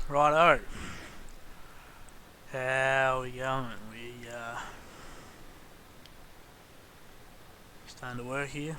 Righto. How we going? We starting to work here.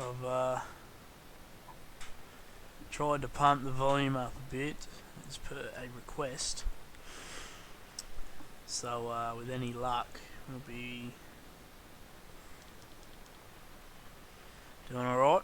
I've tried to pump the volume up a bit as per a request. So with any luck, we'll be doing alright.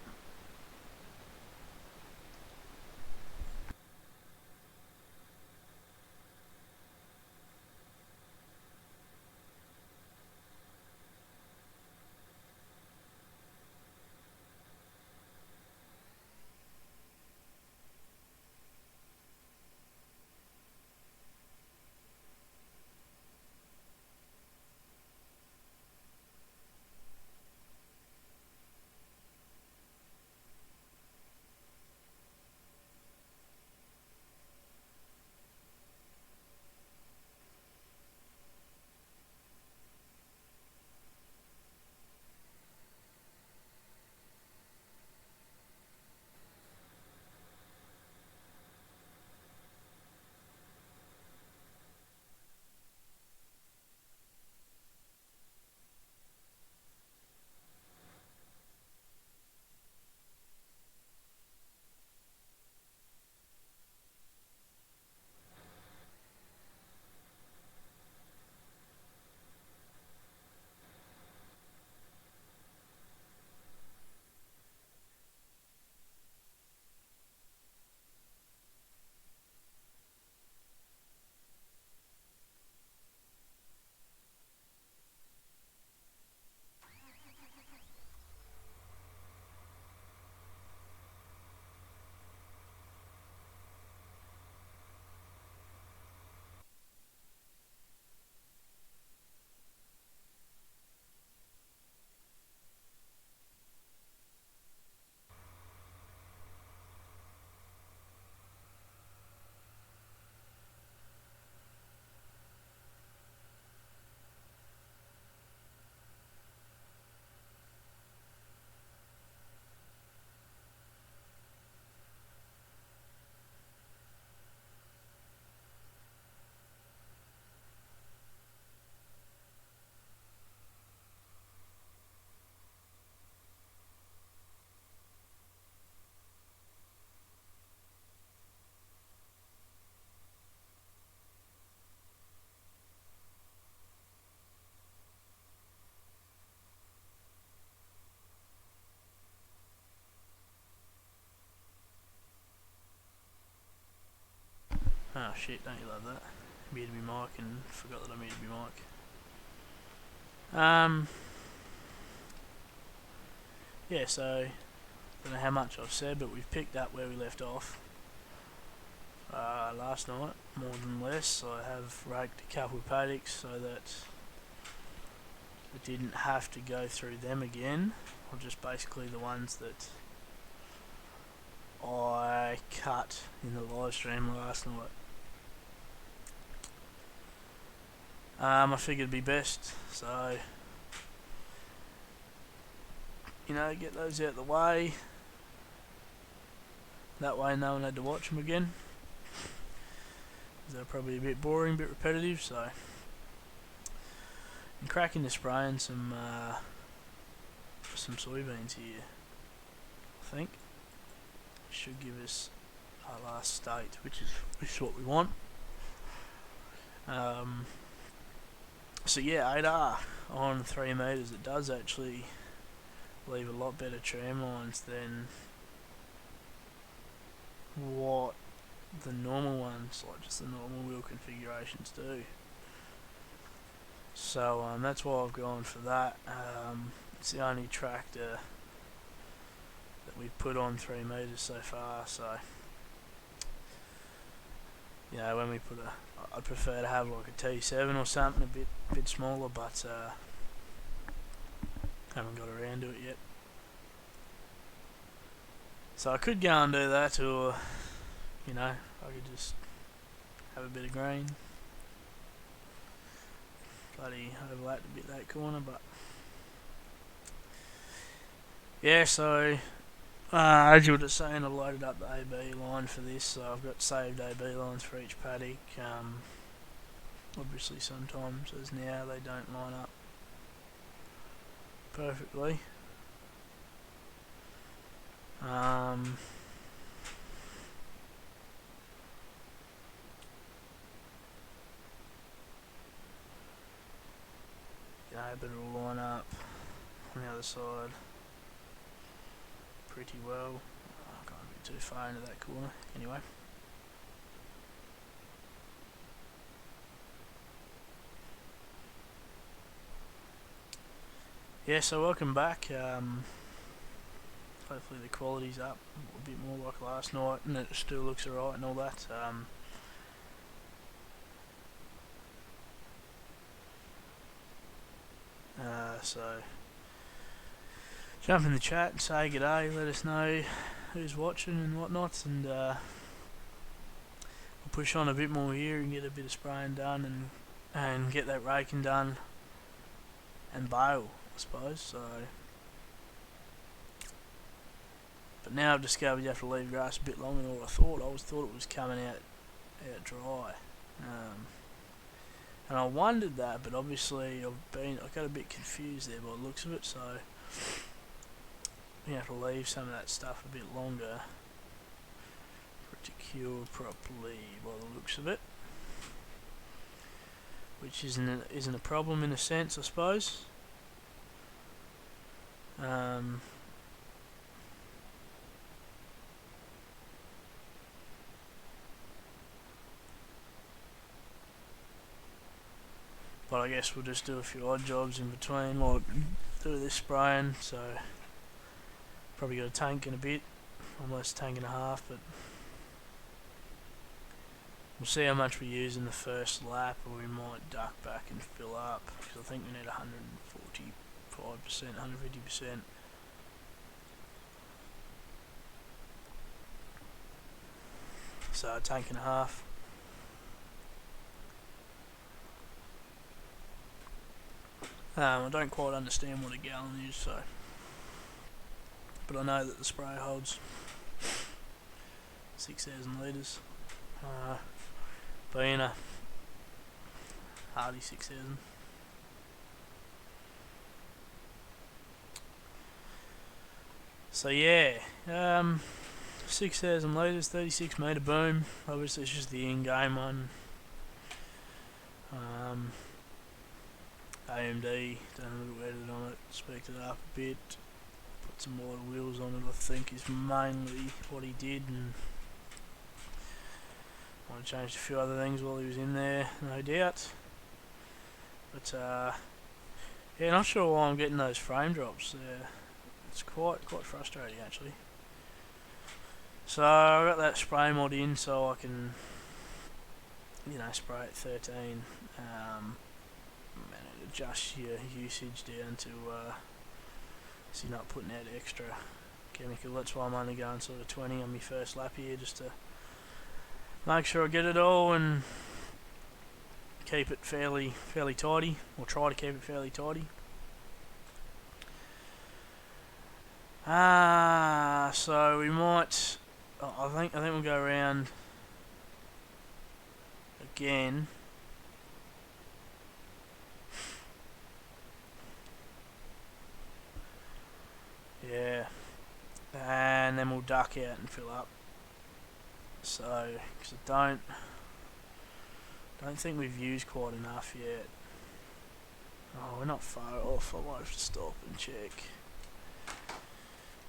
Oh shit, don't you love that? Muted me mic and forgot that I muted me mic. Yeah, so don't know how much I've said, but we've picked up where we left off last night, more than less. I have raked a couple of paddocks so that I didn't have to go through them again, or just basically the ones that I cut in the live stream last night. I figured it'd be best, so get those out of the way. That way no one had to watch them again. They're probably a bit boring, a bit repetitive, so I'm cracking the spray and some soybeans here, I think. Should give us our last state, which is what we want. So yeah, 8R on 3 metres. It does actually leave a lot better tram lines than what the normal ones, like just the normal wheel configurations, do. So that's why I've gone for that. It's the only tractor that we've put on 3 metres so far, so when we put I'd prefer to have like a T7 or something a bit smaller, but haven't got around to it yet. So I could go and do that, or you know, I could just have a bit of green. Bloody overlapped a bit that corner, but yeah. So as you were just saying, I loaded up the AB line for this, so I've got saved AB lines for each paddock. Obviously, sometimes, as now, they don't line up perfectly. You know, but it'll line up on the other side pretty well. I can't get too far into that corner. Anyway. Yeah, so welcome back. Hopefully the quality's up a bit more like last night, and it still looks alright and all that. So jump in the chat and say g'day, let us know who's watching and whatnot, and we'll push on a bit more here and get a bit of spraying done and get that raking done and bale, I suppose. So, but now I've discovered you have to leave grass a bit longer than what I thought. I always thought it was coming out dry. And I wondered that, but obviously I got a bit confused there by the looks of it, so you have to leave some of that stuff a bit longer for it to cure properly by the looks of it, which isn't a problem in a sense, I suppose. But I guess we'll just do a few odd jobs in between, like do this spraying, so probably got a tank in a bit, almost a tank and a half, but we'll see how much we use in the first lap, or we might duck back and fill up, because I think we need 145%, 150%. So a tank and a half. I don't quite understand what a gallon is, so, but I know that the spray holds 6,000 litres, being a hardy 6,000. So yeah, 6,000 litres, 36 metre boom. Obviously it's just the in-game one. AMD done a little edit on it, specced it up a bit, put some wider wheels on it, I think is mainly what he did, and might have changed a few other things while he was in there, no doubt. But yeah, not sure why I'm getting those frame drops. It's quite frustrating actually. So I got that spray mod in so I can, you know, spray at 13. And adjust your usage down to so you're not putting out extra chemical. That's why I'm only going sort of 20 on my first lap here, just to make sure I get it all and keep it fairly tidy, or try to keep it fairly tidy. So we might. I think we'll go around again. Yeah, and then we'll duck out and fill up. So, because I don't think we've used quite enough yet. Oh, we're not far off. I might have to stop and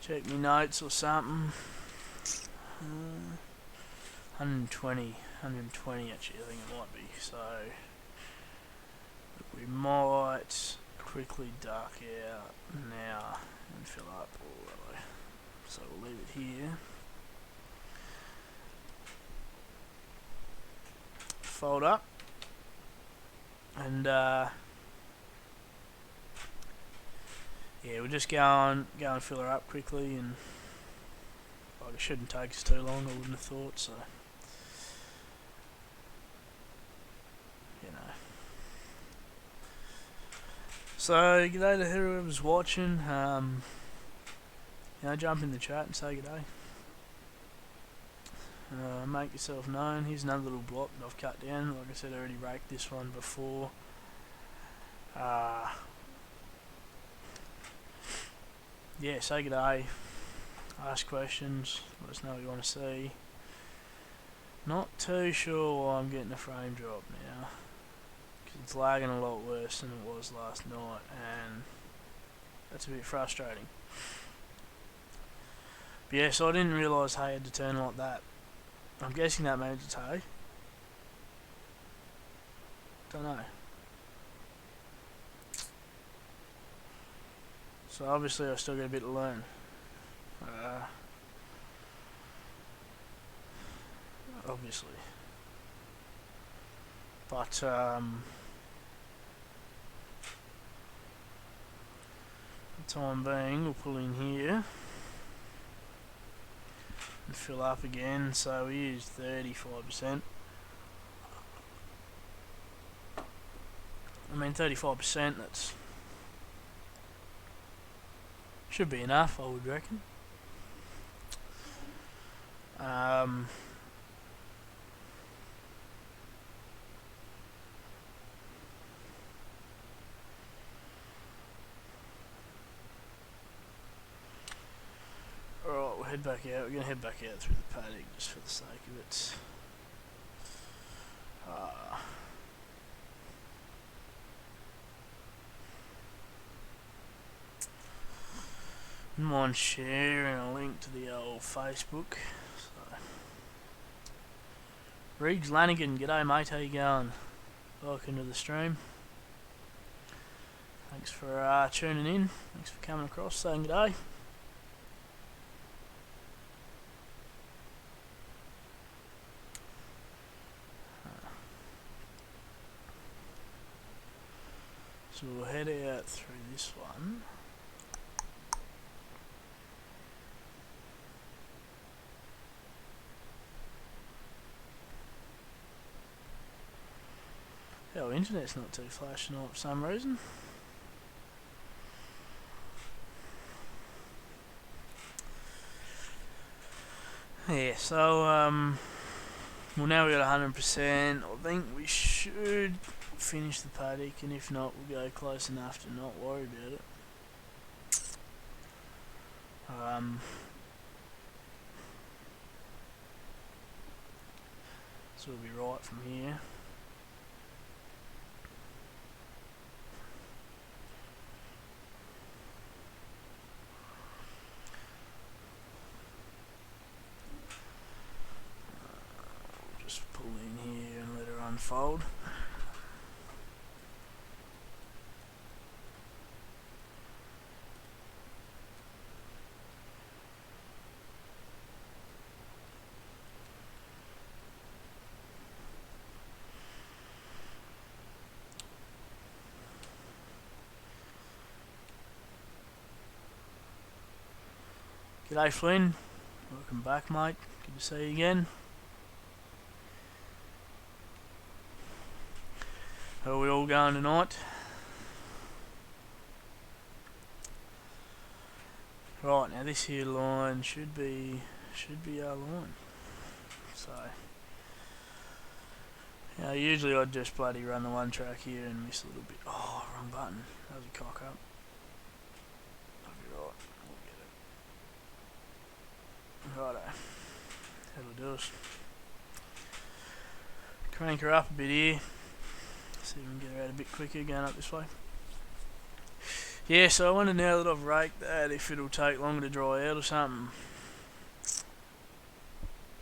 check my notes or something. 120 actually, I think it might be. So we might quickly duck out now and fill up all the way. So we'll leave it here. Fold up and yeah, we'll just go and fill her up quickly, and Like, it shouldn't take us too long, I wouldn't have thought, so. You know. So, g'day to whoever's watching. Jump in the chat and say g'day. Make yourself known. Here's another little block that I've cut down. Like I said, I already raked this one before. Yeah, say g'day. Ask questions. Let us know what you want to see. Not too sure why I'm getting a frame drop now. Because it's lagging a lot worse than it was last night. And that's a bit frustrating. But yeah, so I didn't realise how you had to turn like that. I'm guessing that means it's hay. Don't know. So obviously I still got a bit to learn. Obviously. But the time being, we'll pull in here and fill up again. So we use 35%. I mean 35%, that's should be enough, I would reckon. Alright, we'll head back out. We're going to head back out through the paddock just for the sake of it. Wouldn't mind sharing a link to the old Facebook. So. Reegs Lanigan, g'day mate, how you going? Welcome to the stream. Thanks for tuning in. Thanks for coming across, saying g'day. So we'll head out through this one. Our internet's not too flashing up for some reason. Yeah, so well, now we got 100%. I think we should finish the paddock, and if not, we'll go close enough to not worry about it. So we'll be right from here. We'll just pull in here and let her unfold. G'day Flynn, welcome back mate, good to see you again. How are we all going tonight? Right, now this here line should be our line. So yeah, usually I'd just bloody run the one track here and miss a little bit. Oh, wrong button. That was a cock up. Righto, that'll do us. Crank her up a bit here. See if we can get her out a bit quicker going up this way. Yeah, so I wonder now that I've raked that if it'll take longer to dry out or something.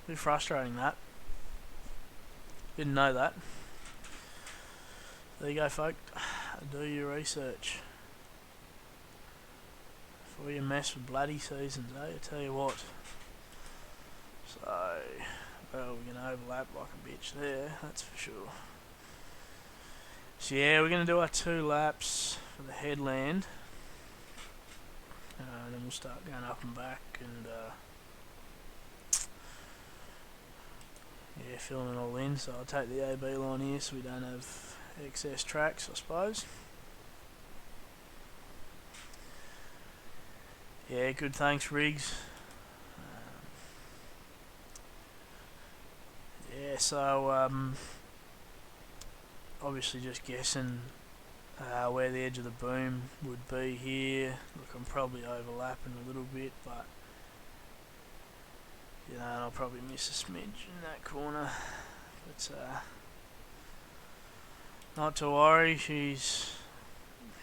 A bit frustrating that. Didn't know that. There you go folk. Do your research. Before you mess with bloody seasons, eh? I tell you what. So, well, we're going to overlap like a bitch there, that's for sure. So yeah, we're going to do our 2 laps for the headland. Then we'll start going up and back and yeah, filling it all in. So I'll take the AB line here so we don't have excess tracks, I suppose. Yeah, good, thanks Riggs. Yeah, so obviously just guessing where the edge of the boom would be here. Look, I'm probably overlapping a little bit, but you know, I'll probably miss a smidge in that corner. But not to worry, she's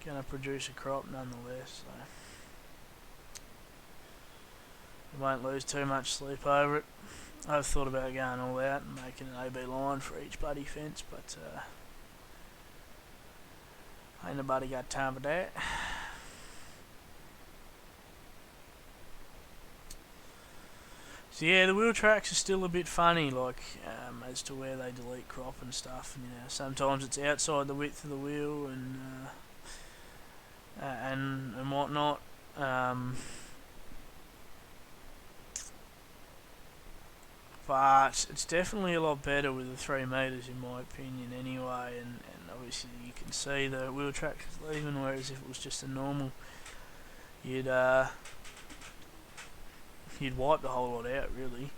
going to produce a crop nonetheless. So we won't lose too much sleep over it. I've thought about going all out and making an AB line for each bloody fence, but ain't nobody got time for that. So yeah, the wheel tracks are still a bit funny, like as to where they delete crop and stuff. And, you know, sometimes it's outside the width of the wheel and whatnot. But it's definitely a lot better with the 3 metres in my opinion anyway, and obviously you can see the wheel tracks is leaving, whereas if it was just a normal, you'd wipe the whole lot out really.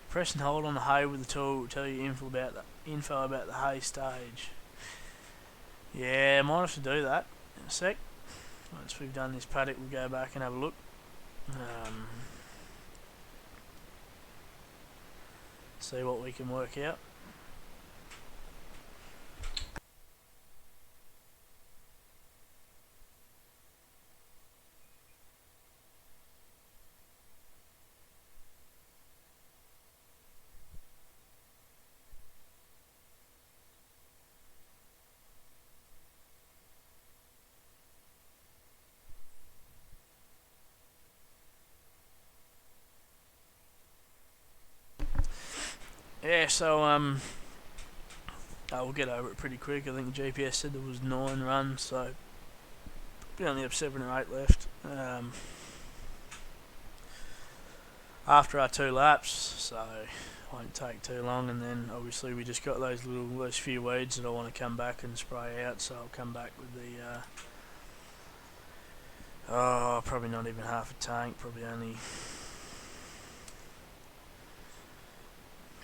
Press and hold on the hay with the tool will tell you info about the hay stage. Yeah, might have to do that in a sec. Once we've done this paddock, we'll go back and have a look. See what we can work out. Yeah, so we'll get over it pretty quick. I think the GPS said there was 9 runs, so we only have 7 or 8 left. After our 2 laps, so won't take too long. And then obviously we just got those few weeds that I want to come back and spray out. So I'll come back with the probably not even half a tank, probably only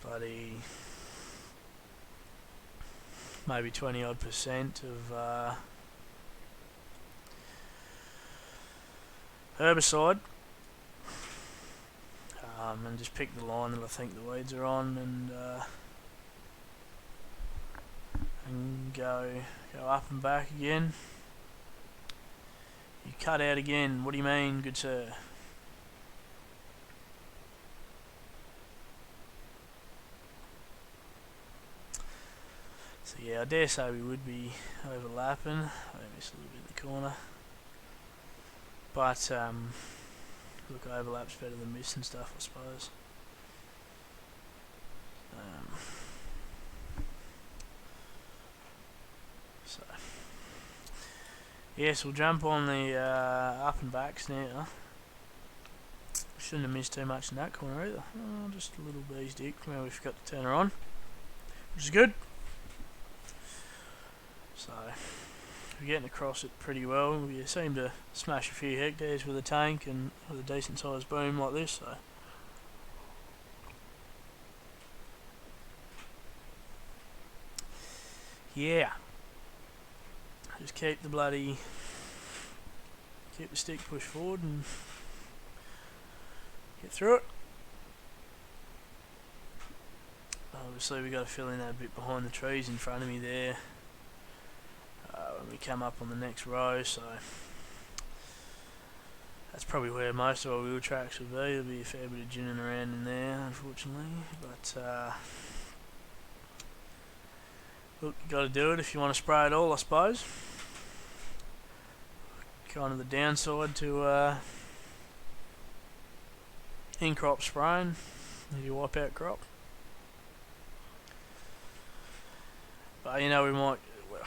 bloody maybe 20% of herbicide, and just pick the line that I think the weeds are on, and go up and back again. You cut out again. What do you mean, good sir? So yeah, I dare say we would be overlapping. I miss a little bit of the corner, but look, overlap's better than missing stuff, I suppose. So yes, we'll jump on the up and backs now. Shouldn't have missed too much in that corner either. Oh, just a little bee's dick. Now we forgot to turn her on, which is good. So we're getting across it pretty well. We seem to smash a few hectares with a tank and with a decent sized boom like this. So yeah, just keep the stick pushed forward and get through it. Obviously we got to fill in that bit behind the trees in front of me there when we come up on the next row, so that's probably where most of our wheel tracks will be. There'll be a fair bit of ginning around in there, unfortunately, but look, you got to do it if you want to spray it all, I suppose. Kind of the downside to in-crop spraying, if you wipe out crop. But you know, we might, well,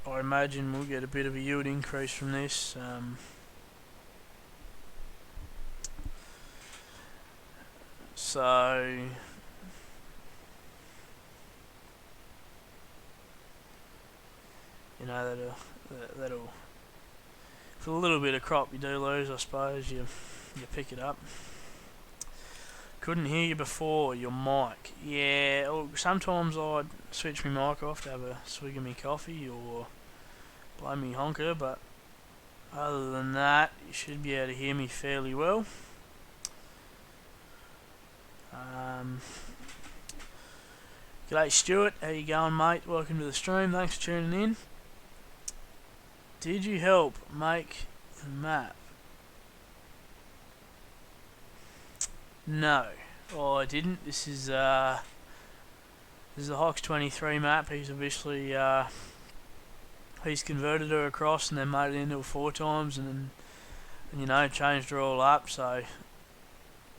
I imagine we'll get a bit of a yield increase from this. so you know that'll for a little bit of crop you do lose, I suppose you pick it up. Couldn't hear you before, your mic. Yeah, sometimes I'd switch my mic off to have a swig of my coffee or blow me honker, but other than that, you should be able to hear me fairly well. G'day Stuart, how you going mate? Welcome to the stream, thanks for tuning in. Did you help make the map? No, I didn't. This is the Hawks 23 map. He's obviously he's converted her across and then made it into 4 times and you know changed her all up. So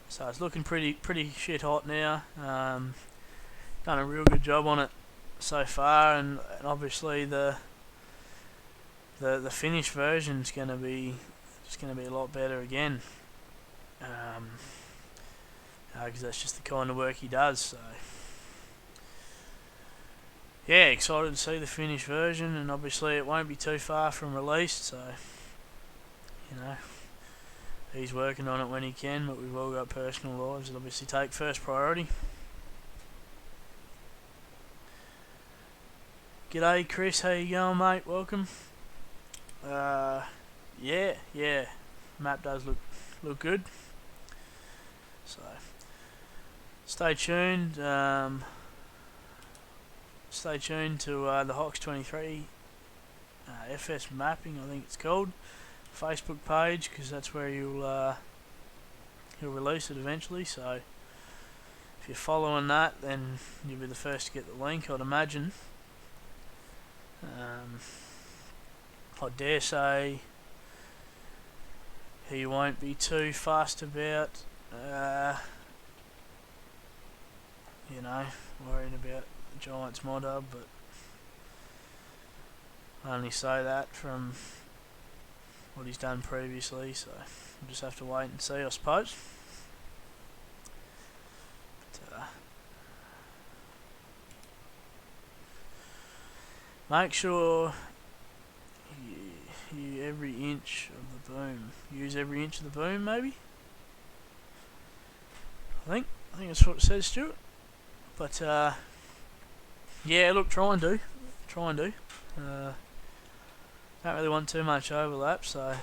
it's looking pretty shit hot now. Done a real good job on it so far, and obviously the finished version is going to be a lot better again. Because that's just the kind of work he does. So yeah, excited to see the finished version, and obviously it won't be too far from released. So you know, he's working on it when he can, but we've all got personal lives that obviously take first priority. G'day Chris, how you going mate? Welcome. Yeah, map does look good. So stay tuned. Stay tuned to the Hawks 23 FS mapping, I think it's called, Facebook page, because that's where he'll release it eventually. So if you're following that, then you'll be the first to get the link, I'd imagine. I dare say he won't be too fussed about you know, worrying about the Giants mod hub, but I only say that from what he's done previously, so we'll just have to wait and see, I suppose. But, make sure you every inch of the boom. Use every inch of the boom, maybe. I think that's what it says, Stuart. But yeah, look, try and do. Don't really want too much overlap, so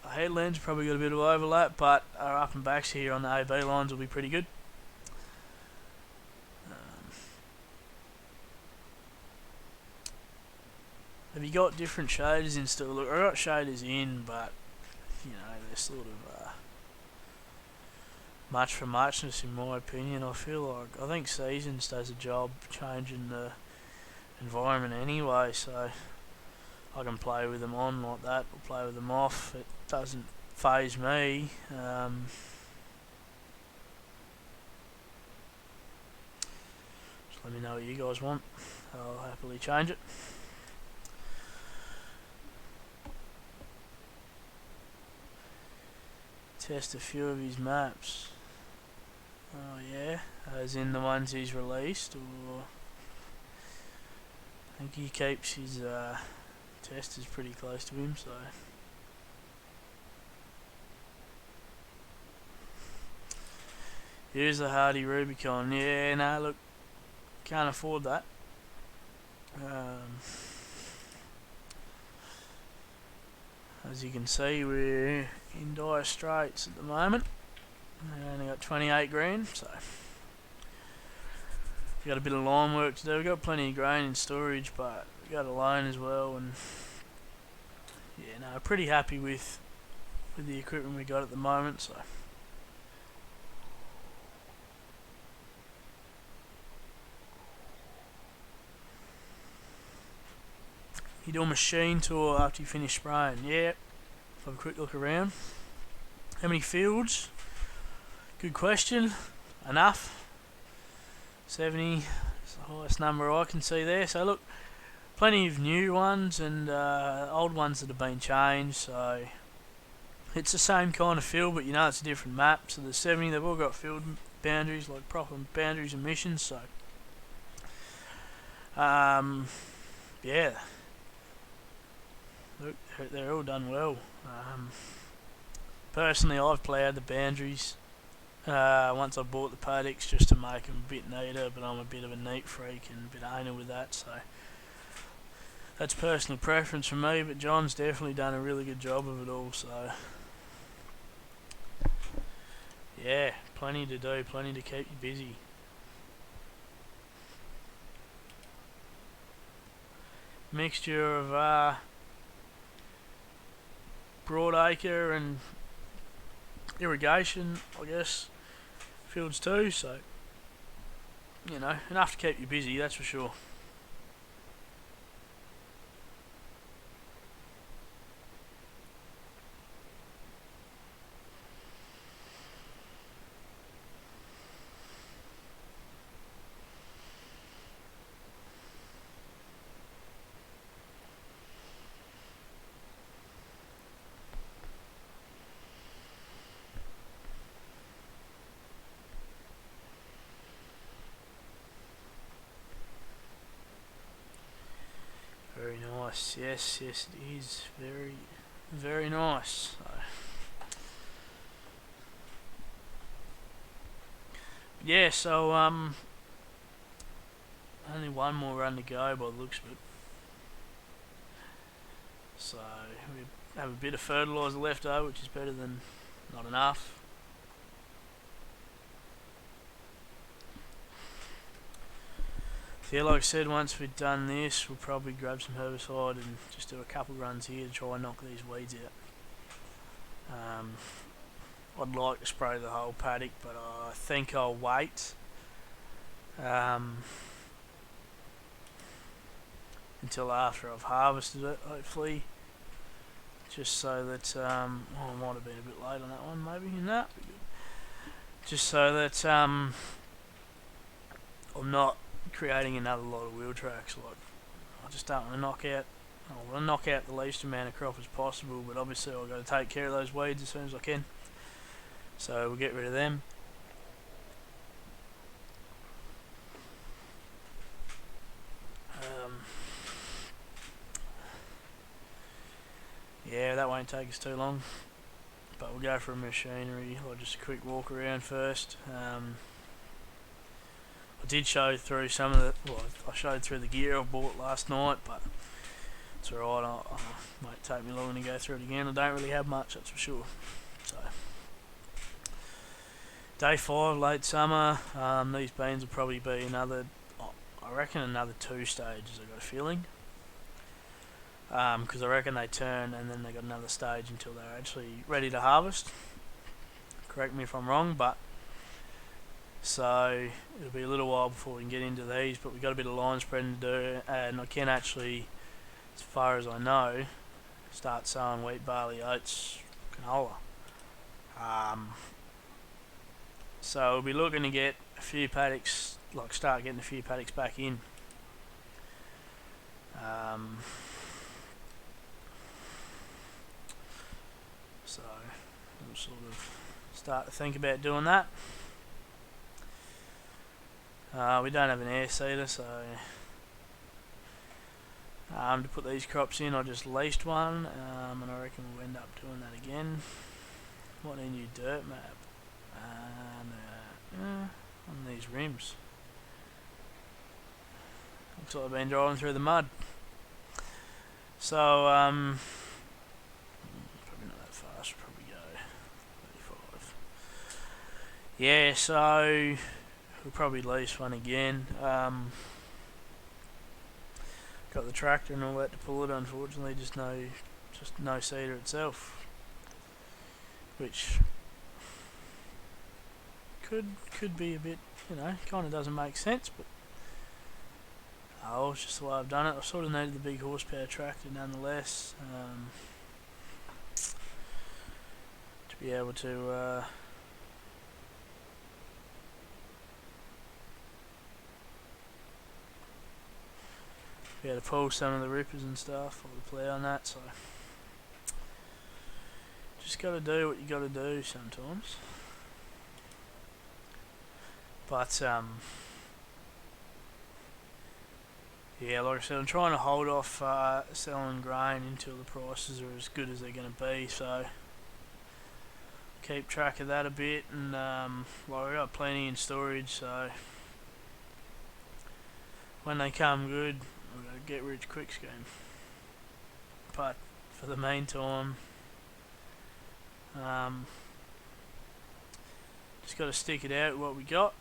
our headlands probably got a bit of overlap, but our up and backs here on the AB lines will be pretty good. Have you got different shaders installed? Look, I've got shaders in, but you know, they're sort of much for muchness in my opinion. I think Seasons does a job changing the environment anyway, so I can play with them on like that or play with them off. It doesn't faze me. Just let me know what you guys want. I'll happily change it. Test a few of his maps. Oh yeah, as in the ones he's released, or I think he keeps his testers pretty close to him, so here's the Hardy Rubicon. Yeah, no, look, can't afford that. As you can see, we're in dire straits at the moment. We only got 28 grand, so we've got a bit of line work to do. We've got plenty of grain in storage, but we've got a loan as well, and yeah, no, pretty happy with the equipment we got at the moment. So you do a machine tour after you finish spraying. Yeah, have a quick look around. How many fields? Good question. Enough. 70 is the highest number I can see there. So look, plenty of new ones and old ones that have been changed. So it's the same kind of field, but you know it's a different map. So the 70, they've all got field boundaries, like proper boundaries and missions. So yeah, look, they're all done well. Personally, I've ploughed the boundaries once I bought the paddocks just to make them a bit neater, but I'm a bit of a neat freak and a bit anal with that, so that's personal preference for me, but John's definitely done a really good job of it all, so yeah, plenty to do, plenty to keep you busy. Mixture of broadacre and irrigation, I guess, fields too, so you know, enough to keep you busy, that's for sure. Very nice, yes, it is very, very nice. So, yeah, so only one more run to go by the looks of it. So we have a bit of fertiliser left over, which is better than not enough. So yeah, like I said, once we've done this, we'll probably grab some herbicide and just do a couple runs here to try and knock these weeds out. I'd like to spray the whole paddock, but I think I'll wait until after I've harvested it, hopefully, just so that I might have been a bit late on that one, maybe. No, just so that I'm not creating another lot of wheel tracks. Like, I just don't want to knock out. I want to knock out the least amount of crop as possible, but obviously I've got to take care of those weeds as soon as I can. So we'll get rid of them. Yeah, that won't take us too long, but we'll go for a machinery, or just a quick walk around first. I did show through some of the, well, I showed through the gear I bought last night, but it's alright, it won't take me long to go through it again. I don't really have much, that's for sure. So, day 5, late summer. These beans will probably be another, I reckon another 2 stages, I've got a feeling. Because I reckon they turn and then they got another stage until they're actually ready to harvest. Correct me if I'm wrong, but so it'll be a little while before we can get into these, but we've got a bit of line spreading to do, and I can actually, as far as I know, start sowing wheat, barley, oats, canola. So we'll be looking to get a few paddocks, like start getting a few paddocks back in. So we'll sort of start to think about doing that. We don't have an air seeder, so to put these crops in I just leased one, and I reckon we'll end up doing that again. What a new dirt map. On these rims. Looks like I've been driving through the mud. So, probably not that fast, we'll probably go 35. Yeah, so we'll probably lease one again. Got the tractor and all that to pull it, unfortunately, just no seeder itself. Which could be a bit, kind of doesn't make sense, but it's just the way I've done it. I sort of needed the big horsepower tractor nonetheless, to be able to pull some of the rippers and stuff, or the plough on that, so just got to do what you got to do sometimes. But yeah, like I said, I'm trying to hold off selling grain until the prices are as good as they're going to be. So keep track of that a bit, and well, we got plenty in storage, so when they come good, we've got a get rich quick scheme. But for the meantime, just got to stick it out with what we got,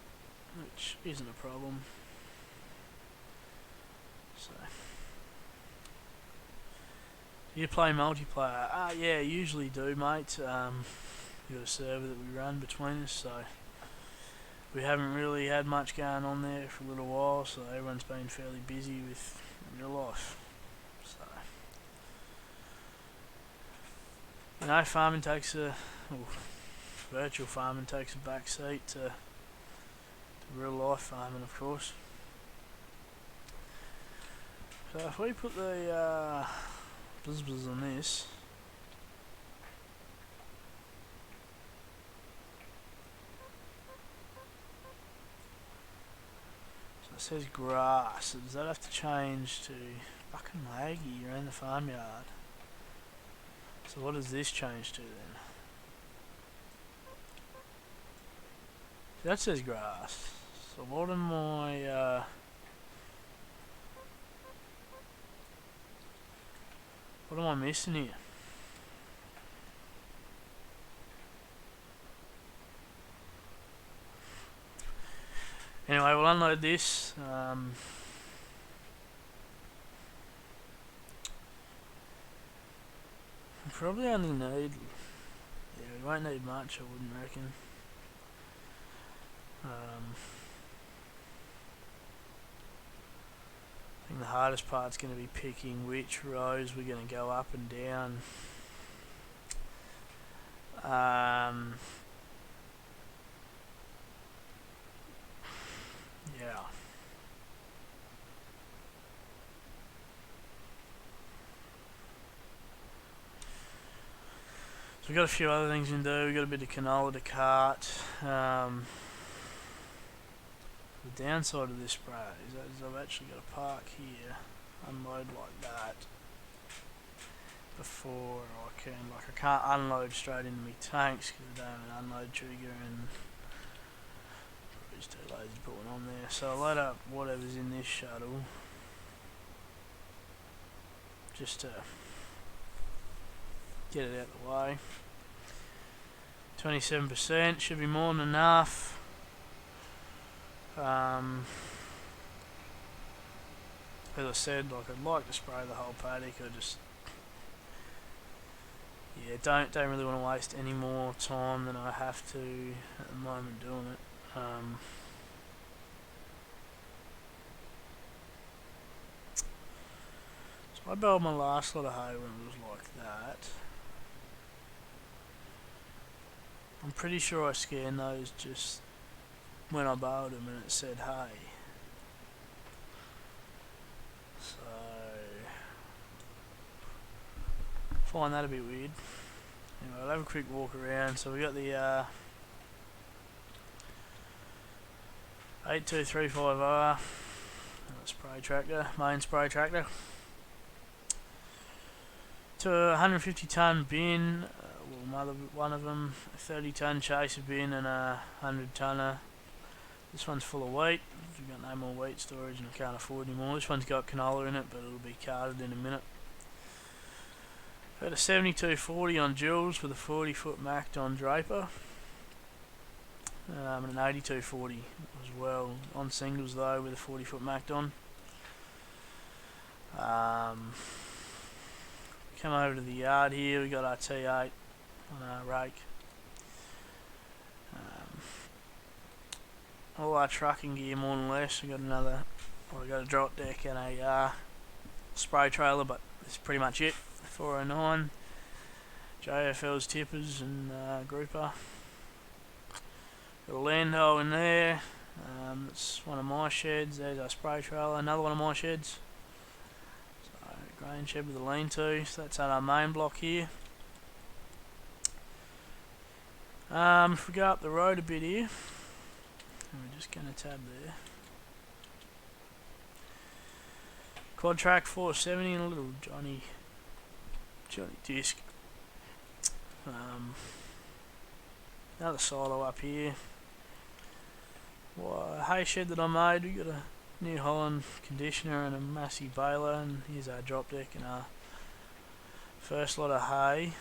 which isn't a problem. So, do you play multiplayer? Yeah, usually do, mate. We've got a server that we run between us, so we haven't really had much going on there for a little while, so everyone's been fairly busy with real life. So, you know, farming takes virtual farming takes a back seat to real life farming, of course. So if we put the bzz on this, so it says grass, so does that have to change to fucking laggy around the farmyard? So what does this change to then? That says grass. So what am I what am I missing here? Anyway, we'll unload this. Probably only need, yeah, we won't need much, I wouldn't reckon. I think the hardest part's going to be picking which rows we're going to go up and down. Yeah. So we've got a few other things to do. We've got a bit of canola to cart. The downside of this spray is I've actually got to park here, unload like that before I can. Like, I can't unload straight into my tanks because I don't have an unload trigger, and probably just too lazy to put one on there. So I'll load up whatever's in this shuttle just to get it out of the way. 27% should be more than enough. As I said, like, I'd like to spray the whole paddock. I just, yeah, don't really want to waste any more time than I have to at the moment doing it. So I baled my last lot of hay when it was like that. I'm pretty sure I scanned those just when I baled them and it said hay. So, find that a bit weird. Anyway, I'll have a quick walk around. So we got the 8235R spray tractor, main spray tractor, to a 150 tonne bin. One of them, a 30 tonne chaser bin and a 100 tonner. This one's full of wheat. We've got no more wheat storage and I can't afford any more. This one's got canola in it, but it'll be carted in a minute. Got a 7240 on Jules with a 40 foot Macton Draper, and an 8240 as well on singles though with a 40 foot Macton. Come over to the yard here. We got our T8 on our rake. All our trucking gear more than less. We got another, well, we got a drop deck and a spray trailer, but that's pretty much it. 409, JFL's tippers and grouper. Got a land hole in there. It's one of my sheds. There's our spray trailer. Another one of my sheds. So grain shed with a lean-to. So that's at our main block here. If we go up the road a bit here, and we're just going to tab there. Quad track 470 and a little Johnny disc. Another silo up here. Hay shed that I made. We got a New Holland conditioner and a massive baler, and here's our drop deck and our first lot of hay.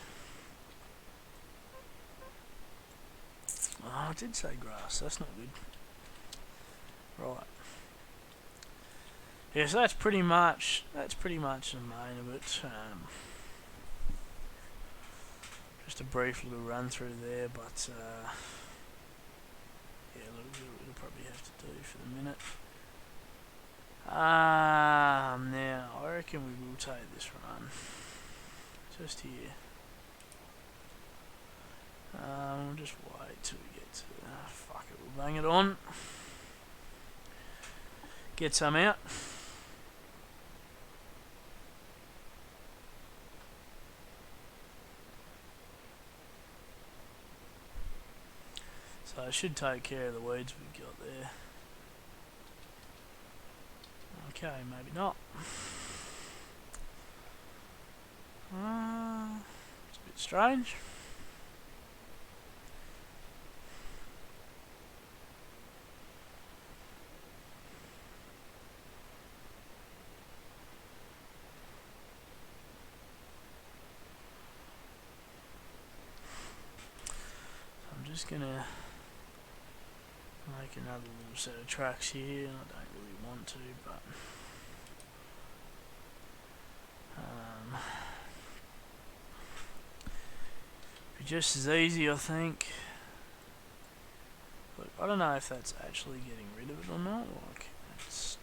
Oh, I did say grass. That's not good. Right. Yeah, so that's pretty much the main of it. Just a brief little run through there, but yeah, it'll probably have to do for the minute. Now I reckon we will take this run just here. We'll just wait till we get to. Fuck it, we'll bang it on. Get some out. So I should take care of the weeds we've got there. Okay, maybe not. It's a bit strange. So I'm just gonna make another little set of tracks here, and I don't really want to, but be just as easy, I think. Look, I don't know if that's actually getting rid of it or not. Like, it's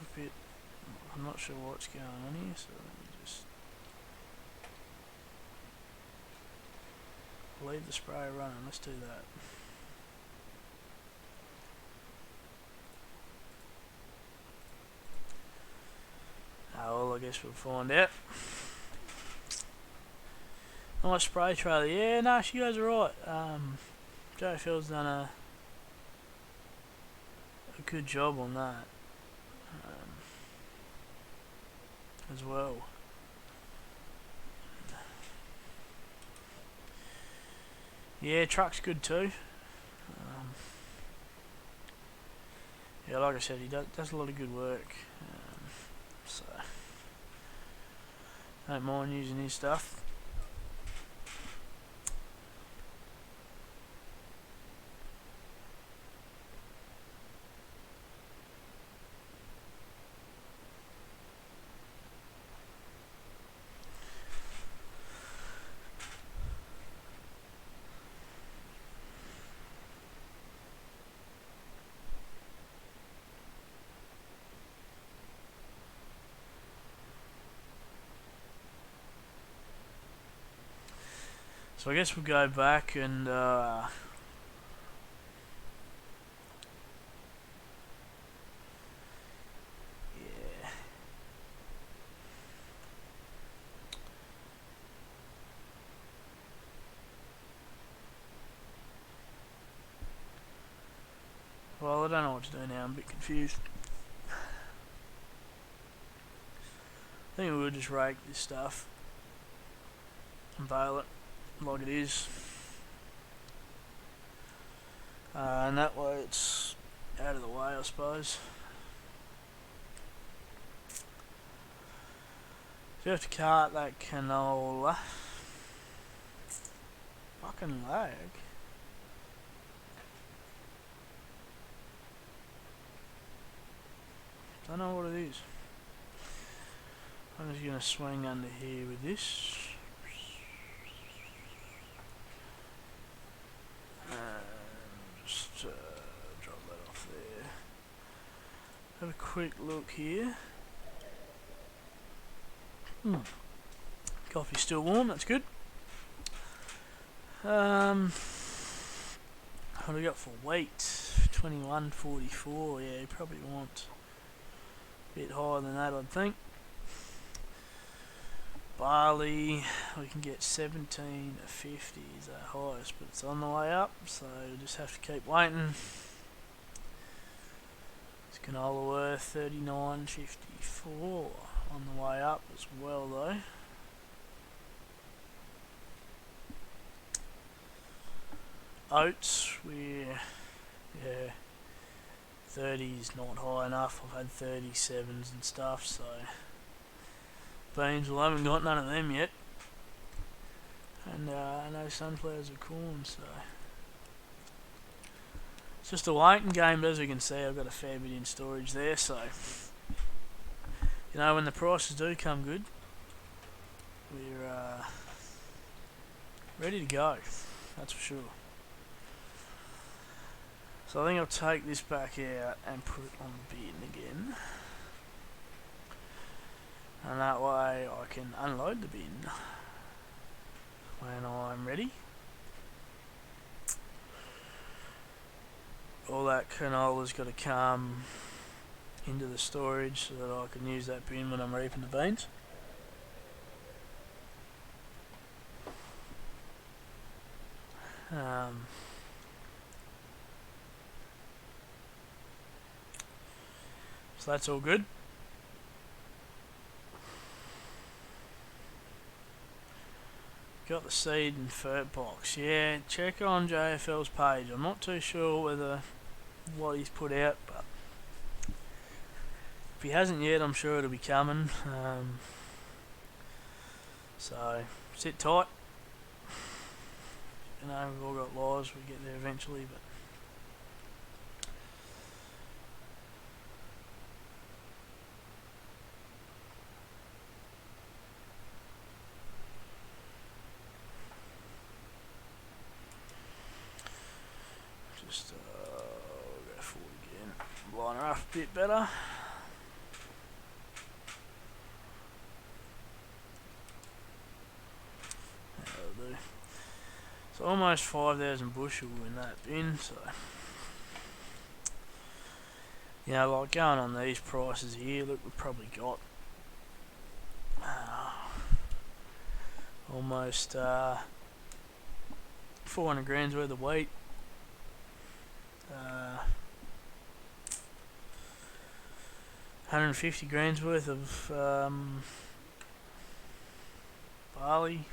a bit. I'm not sure what's going on here, so let me just leave the sprayer running. Let's do that. Oh, well, I guess we'll find out. Nice spray trailer. Yeah, no, she goes alright. Joe Phil's done a good job on that as well. Yeah, truck's good too. Yeah, like I said, he does a lot of good work. So don't mind using his stuff. So I guess we'll go back and yeah. Well, I don't know what to do now. I'm a bit confused. I think we'll just rake this stuff and bale it like it is, and that way it's out of the way, I suppose. So you have to cart that canola. Fucking lag. Don't know what it is. I'm just gonna swing under here with this. Just drop that off there. Have a quick look here. Coffee's still warm, that's good. What do we got for weight? 21.44. Yeah, you probably want a bit higher than that, I'd think. Barley, we can get 17.50 is our highest, but it's on the way up, so we'll just have to keep waiting. It's canola worth 39.54 on the way up as well though. Oats, yeah, 30's not high enough. I've had 37s and stuff, so beans, well, I haven't got none of them yet. And I know sunflowers are corn, so it's just a waiting game. But as you can see, I've got a fair bit in storage there, so you know, when the prices do come good, we're ready to go, that's for sure. So I think I'll take this back out and put it on the bin again, and that way I can unload the bin when I'm ready. All that canola's got to come into the storage so that I can use that bin when I'm reaping the beans. So that's all good. Got the seed and fert box. Yeah, check on JFL's page. I'm not too sure whether what he's put out, but if he hasn't yet, I'm sure it'll be coming. So sit tight. You know, we've all got lives. We get there eventually, but just go forward again. Line her up a bit better. That'll do. So almost 5,000 bushel in that bin. So you know, like going on these prices here, look, we've probably got almost 400 grams worth of wheat. 150 grams worth of barley.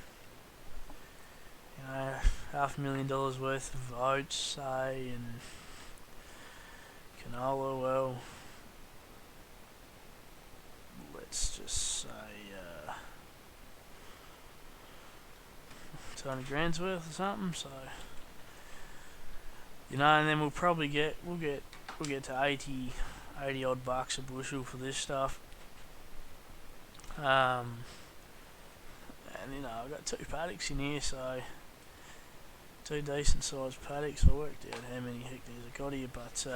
You know, $500,000 worth of oats, say, and canola. Well, let's just say 200 grams worth or something. So you know, and then we'll get to 80 odd bucks a bushel for this stuff. And you know, I've got 2 paddocks in here, so 2 decent sized paddocks. I worked out how many hectares I got here, but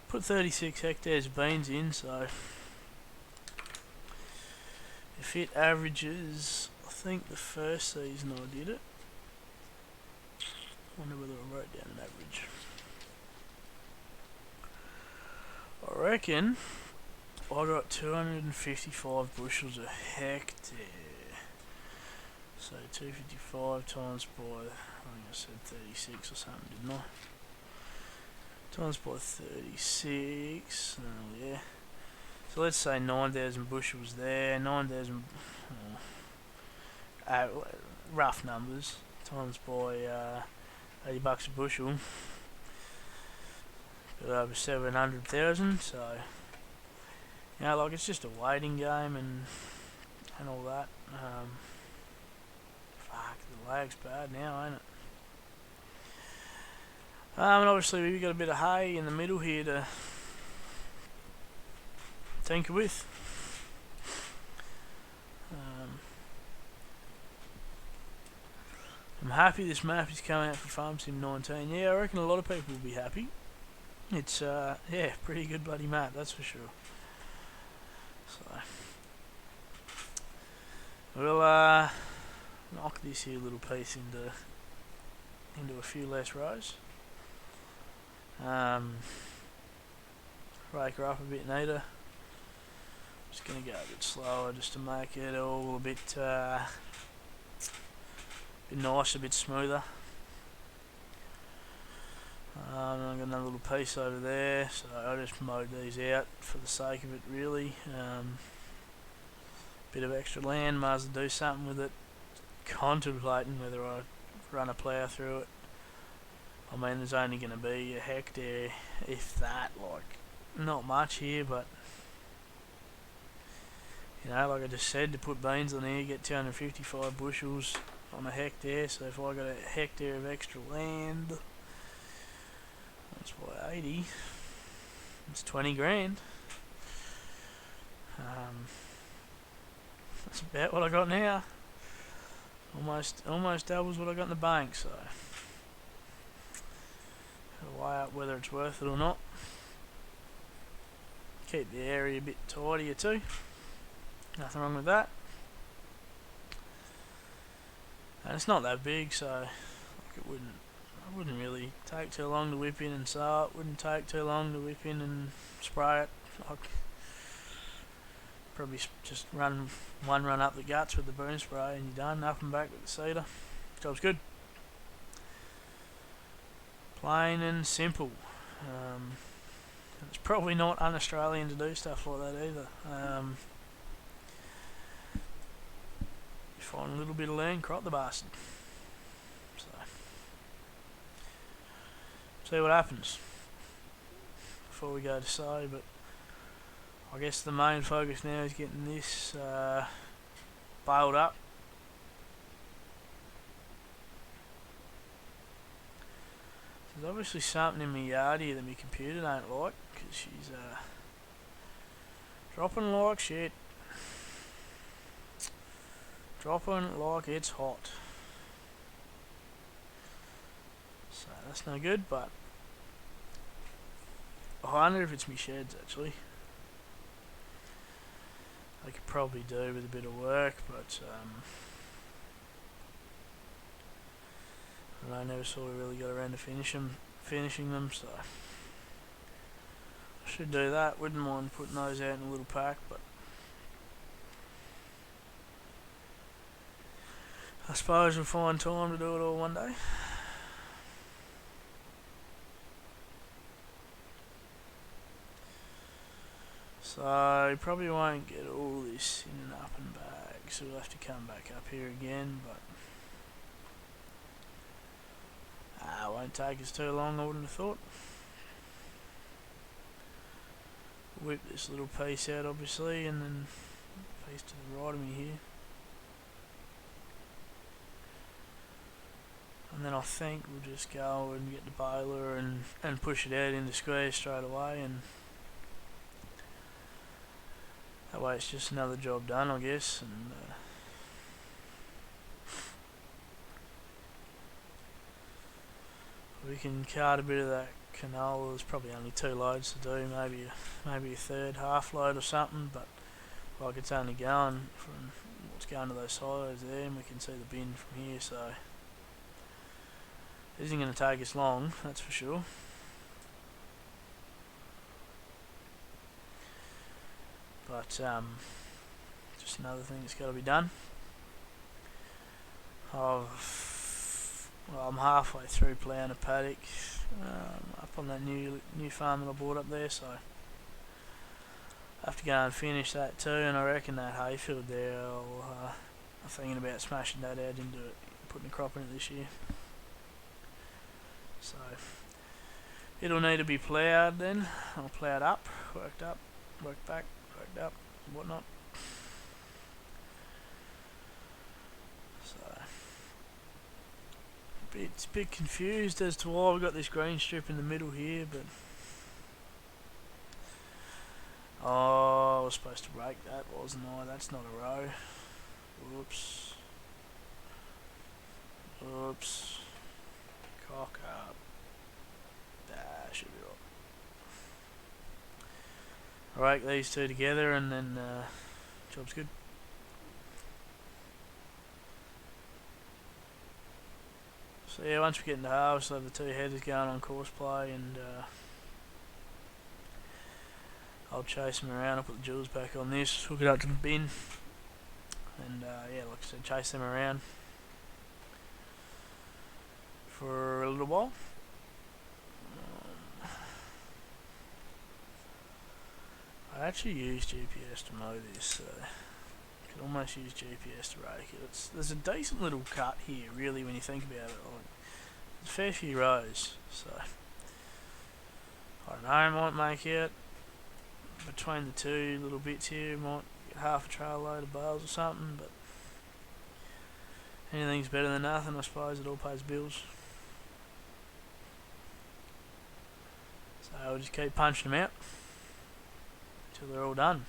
put 36 hectares of beans in, so if it averages, I think the first season I did it, I wonder whether I wrote down an average. I reckon I got 255 bushels a hectare. So 255 times by, I think I said 36 or something, didn't I? Times by 36, oh yeah. So let's say 9,000 bushels there, 9,000, rough numbers, times by 80 bucks a bushel, got over 700,000, so, you know, like, it's just a waiting game and all that. Fuck, the lag's bad now, ain't it? And obviously we've got a bit of hay in the middle here to tinker with. I'm happy this map is coming out for Farm Sim 19. Yeah, I reckon a lot of people will be happy. It's yeah, pretty good bloody map, that's for sure. So we'll knock this here little piece into a few less rows. Rake her up a bit neater. Just going to go a bit slower just to make it all a bit nice, a bit smoother. I've got another little piece over there, so I just mowed these out for the sake of it really. Bit of extra land, might as well do something with it. Contemplating whether I run a plough through it. I mean, there's only going to be a hectare, if that, like, not much here, but you know, like I just said, to put beans on here, get 255 bushels on a hectare, so if I got a hectare of extra land, that's by 80, it's 20 grand. That's about what I got now. Almost doubles what I got in the bank, so I'll weigh up whether it's worth it or not. Keep the area a bit tidier too. Nothing wrong with that. And it's not that big, so like it wouldn't really take too long to whip in and sow it. Wouldn't take too long to whip in and spray it. Like, probably just run one run up the guts with the boom spray and you're done. Up and back with the seeder. Job's good. Plain and simple. It's probably not un-Australian to do stuff like that either. You find a little bit of land, crop the bastard. So, see what happens before we go to sow, but I guess the main focus now is getting this baled up. There's obviously something in my yard here that my computer don't like, because she's dropping like shit. Dropping like it's hot. So that's no good, but I wonder if it's my sheds actually. I could probably do with a bit of work, but I never sort of really got around to finishing them, so I should do that. Wouldn't mind putting those out in a little pack, but I suppose we'll find time to do it all one day. So probably won't get all this in and up and back, so we'll have to come back up here again, but it won't take us too long, I wouldn't have thought. Whip this little piece out obviously, and then the piece to the right of me here. And then I think we'll just go and get the baler and push it out into squares straight away, and that way it's just another job done, I guess. And we can cart a bit of that canola. There's probably only 2 loads to do, maybe a third half load or something, but like it's only going from what's going to those silos there, and we can see the bin from here, so it isn't going to take us long, that's for sure. But just another thing that's got to be done. I'm halfway through ploughing a paddock up on that new farm that I bought up there, so I have to go and finish that too. And I reckon that hayfield there, I'm thinking about smashing that out into it, putting a crop in it this year. So it'll need to be ploughed then. I'll plough it up, worked up, worked back, worked up, whatnot. So it's a bit confused as to why we've got this green strip in the middle here, but I was supposed to rake that, wasn't I? That's not a row. Whoops. Oops. Cock up. Should be right. Rake these two together and then job's good. So yeah, once we get into harvest, I'll have the 2 headers going on course play, and I'll chase them around. I'll put the jewels back on this, hook it up to the bin, and yeah, like I said, chase them around for a little while. I actually use GPS to mow this, so I could almost use GPS to rake it. There's a decent little cut here, really, when you think about it. Like, there's a fair few rows, so I don't know, I might make it between the 2 little bits here, might get half a trail load of bales or something, but anything's better than nothing, I suppose. It all pays bills. So I'll just keep punching them out until they're all done.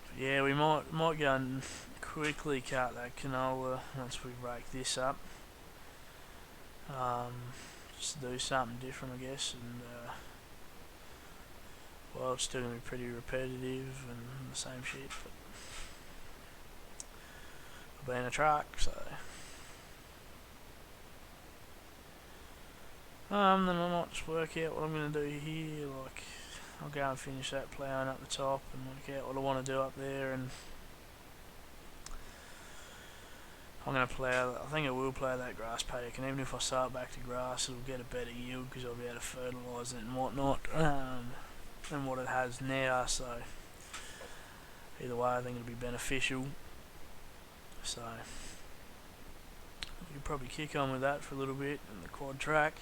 But yeah, we might go and quickly cut that canola once we rake this up. Just to do something different, I guess, and well, it's still going to be pretty repetitive and the same shit, but I'll be in a truck, so then I might just work out what I'm going to do here. Like, I'll go and finish that ploughing up the top and work out what I want to do up there, and I'm going to plough. I think I will plough that grass paddock, and even if I start back to grass, it'll get a better yield because I'll be able to fertilise it and whatnot than what it has now. So either way, I think it'll be beneficial. So we could probably kick on with that for a little bit in the quad track.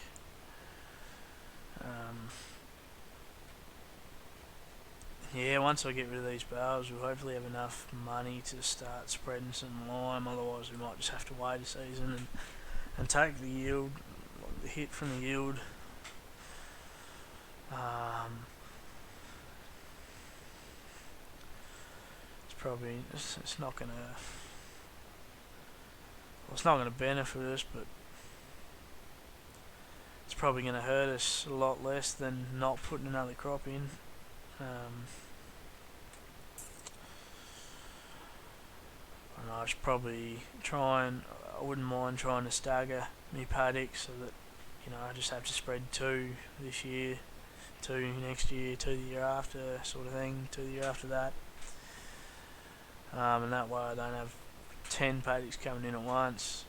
Yeah, once I get rid of these bales, we'll hopefully have enough money to start spreading some lime. Otherwise, we might just have to wait a season and take the yield, the hit from the yield. It's not gonna. Well, it's not gonna benefit us, but it's probably gonna hurt us a lot less than not putting another crop in. I should probably I wouldn't mind trying to stagger my paddock so that, I just have to spread 2 this year, 2 next year, 2 the year after, sort of thing, 2 the year after that. And that way I don't have 10 paddocks coming in at once.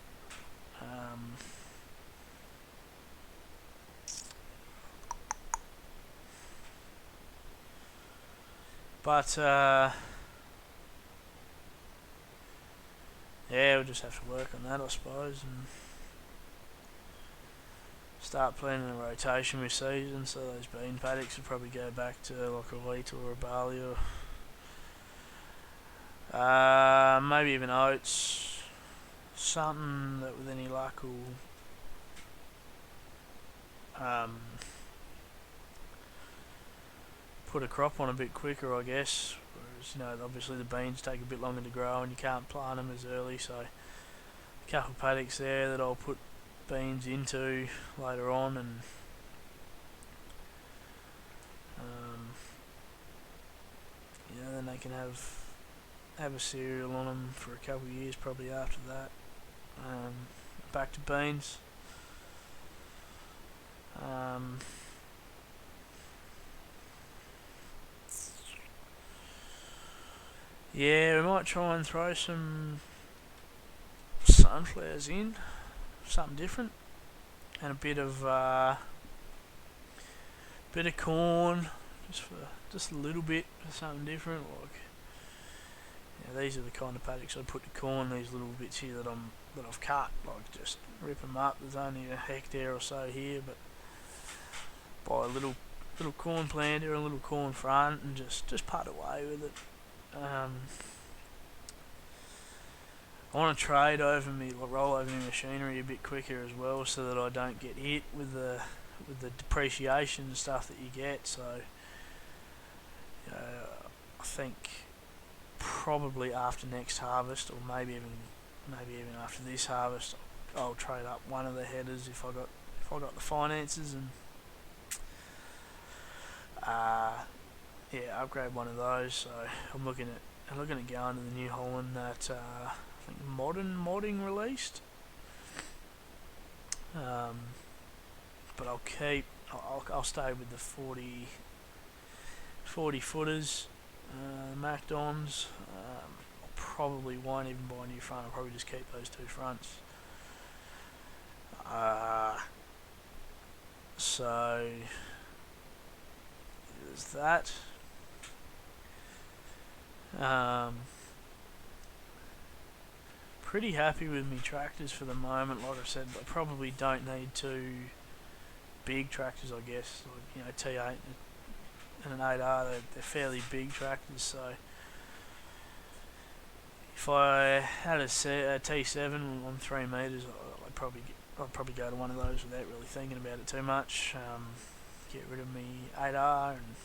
But yeah, we'll just have to work on that, I suppose, and start planning a rotation with season. So those bean paddocks will probably go back to like a wheat or a barley, or maybe even oats, something that with any luck will put a crop on a bit quicker, I guess. Whereas, obviously the beans take a bit longer to grow and you can't plant them as early, so a couple of paddocks there that I'll put beans into later on, and then they can have a cereal on them for a couple of years probably after that. Back to beans. Yeah, we might try and throw some sunflowers in, something different, and a bit of corn, just a little bit for something different. Like, these are the kind of paddocks I put the corn. These little bits here that I've cut, like, just rip them up. There's only a hectare or so here, but buy a little corn planter, a little corn front, and just putt away with it. I want to roll over my machinery a bit quicker as well, so that I don't get hit with the depreciation and stuff that you get. So I think probably after next harvest, or maybe even after this harvest, I'll trade up one of the headers if I got the finances, and upgrade one of those. So I'm looking at going to the New Holland that I think modern modding released. But I'll stay with the 40 footers, Macdons. I probably won't even buy a new front. I'll probably just keep those two fronts. So there's that. Pretty happy with my tractors for the moment. Like I said, I probably don't need two big tractors, I guess. Like, T8 and an 8R, they're fairly big tractors. So if I had a T7 on 3 meters, I'd probably go to one of those without really thinking about it too much. Get rid of me 8R and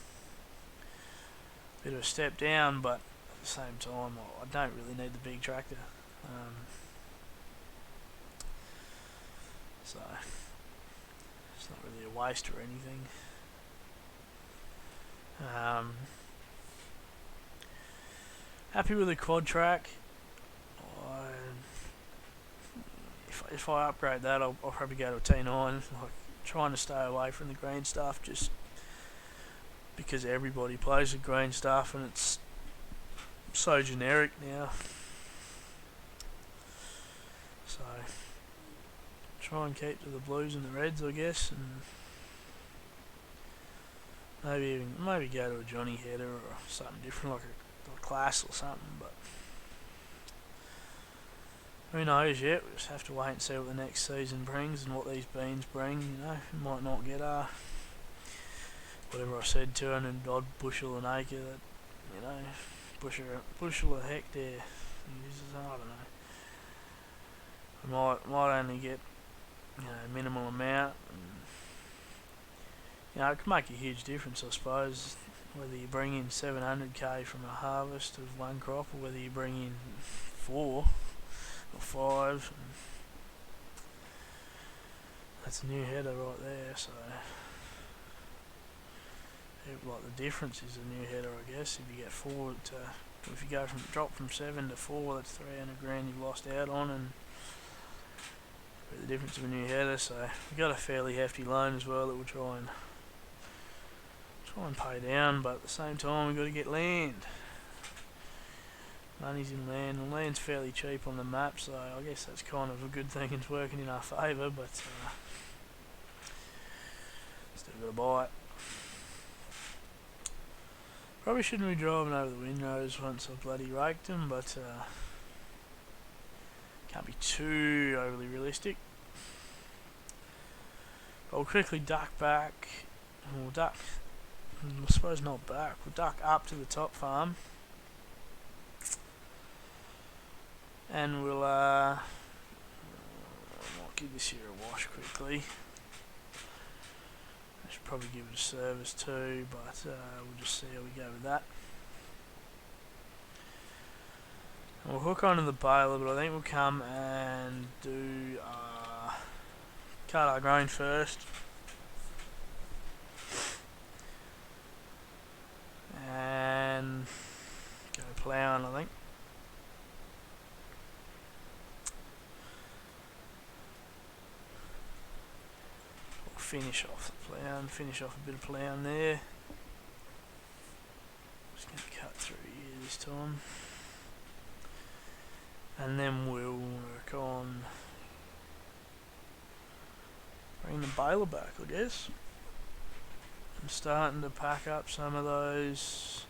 a bit of a step down, but at the same time, I don't really need the big tractor. So it's not really a waste or anything. Happy with the quad track. If I upgrade that, I'll probably go to a T9. Like, trying to stay away from the green stuff, just because everybody plays the green stuff and it's so generic now. So try and keep to the blues and the reds, I guess, and maybe go to a Johnny header or something different, like a class or something. But who knows yet? We just have to wait and see what the next season brings and what these beans bring. We might not get whatever I said, 200 odd bushel an acre. That bushel a hectare. I don't know. We might only get minimal amount. And, it can make a huge difference, I suppose, whether you bring in 700k from a harvest of one crop or whether you bring in 4 or 5. That's a new header right there, so like the difference is a new header, I guess. If you get 4 if you drop from 7 to 4, that's 300 grand you've lost out on, and the difference of a new header. So we've got a fairly hefty loan as well that we'll try and pay down, but at the same time we've got to get land. Money's in land, and land's fairly cheap on the map, so I guess that's kind of a good thing. It's working in our favour, but still got to buy it. Probably shouldn't be driving over the windrows once I've bloody raked them, but can't be too overly realistic. I'll quickly duck back. We'll duck, I suppose not back, we'll duck up to the top farm. And we'll I might give this here a wash quickly. I should probably give it a service too, but we'll just see how we go with that. And we'll hook onto the baler, but I think we'll come and do cut our grain first. And go ploughing, I think. Finish off the plough, finish off a bit of ploughing there. Just going to cut through here this time, and then we'll work on bringing the baler back, I guess. I'm starting to pack up some of those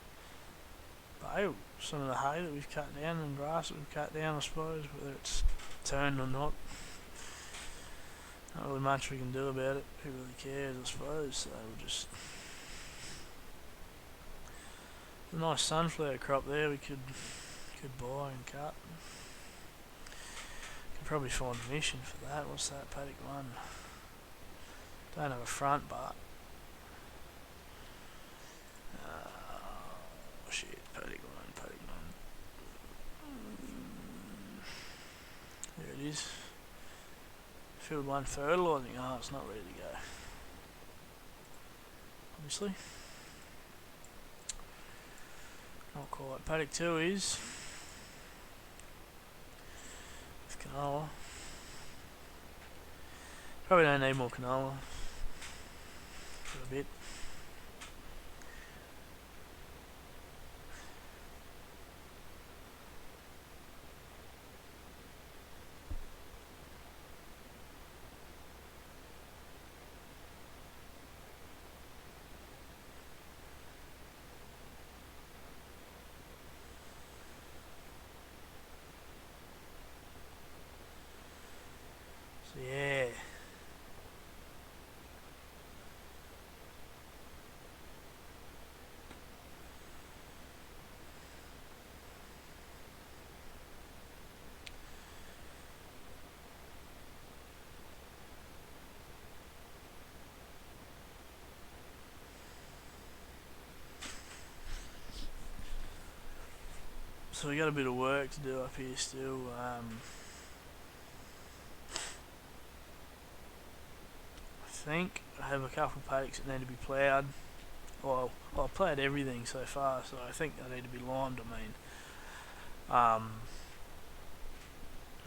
bale, some of the hay that we've cut down and grass that we've cut down, I suppose, whether it's turned or not. Not really much we can do about it. Who really cares, I suppose. So we'll just... a nice sunflower crop there we could buy and cut. Could probably find a mission for that. What's that? Paddock 1. Don't have a front, but... shit. Paddock 1. There it is. Field 1 fertilising. Oh, it's not ready to go. Obviously. Not quite. Paddock 2 is. canola. Probably don't need more canola for a bit. So yeah. So we got a bit of work to do up here still. I think I have a couple of paddocks that need to be ploughed. Well, I've ploughed everything so far, so I think they need to be limed.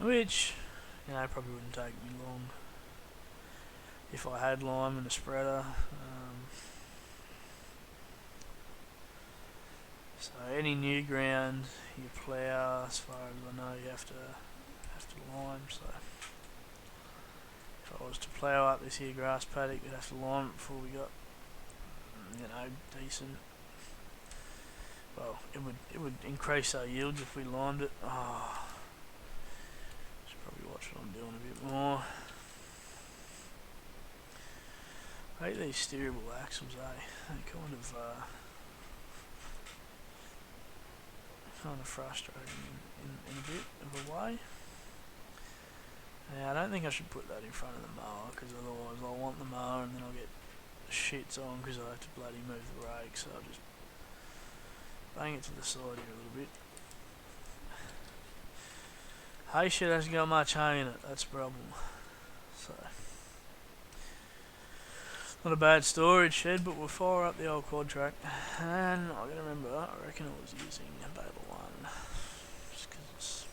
Which, you know, probably wouldn't take me long if I had lime and a spreader. So any new ground you plough, as far as I know, you have to lime. So if I was to plough up this here grass paddock, we'd have to lime it before we got, you know, decent. Well, it would increase our yields if we limed it. Oh, should probably watch what I'm doing a bit more. I hate these steerable axles, They're kind of frustrating in a bit of a way. Yeah, I don't think I should put that in front of the mower, because otherwise I'll want the mower and then I'll get shits on because I have to bloody move the rake, so I'll just bang it to the side here a little bit. Hay shed hasn't got much hay in it, that's the problem. So, not a bad storage shed, but we'll fire up the old quad track. And I gotta remember, I reckon I was using a Bale 1, just because it's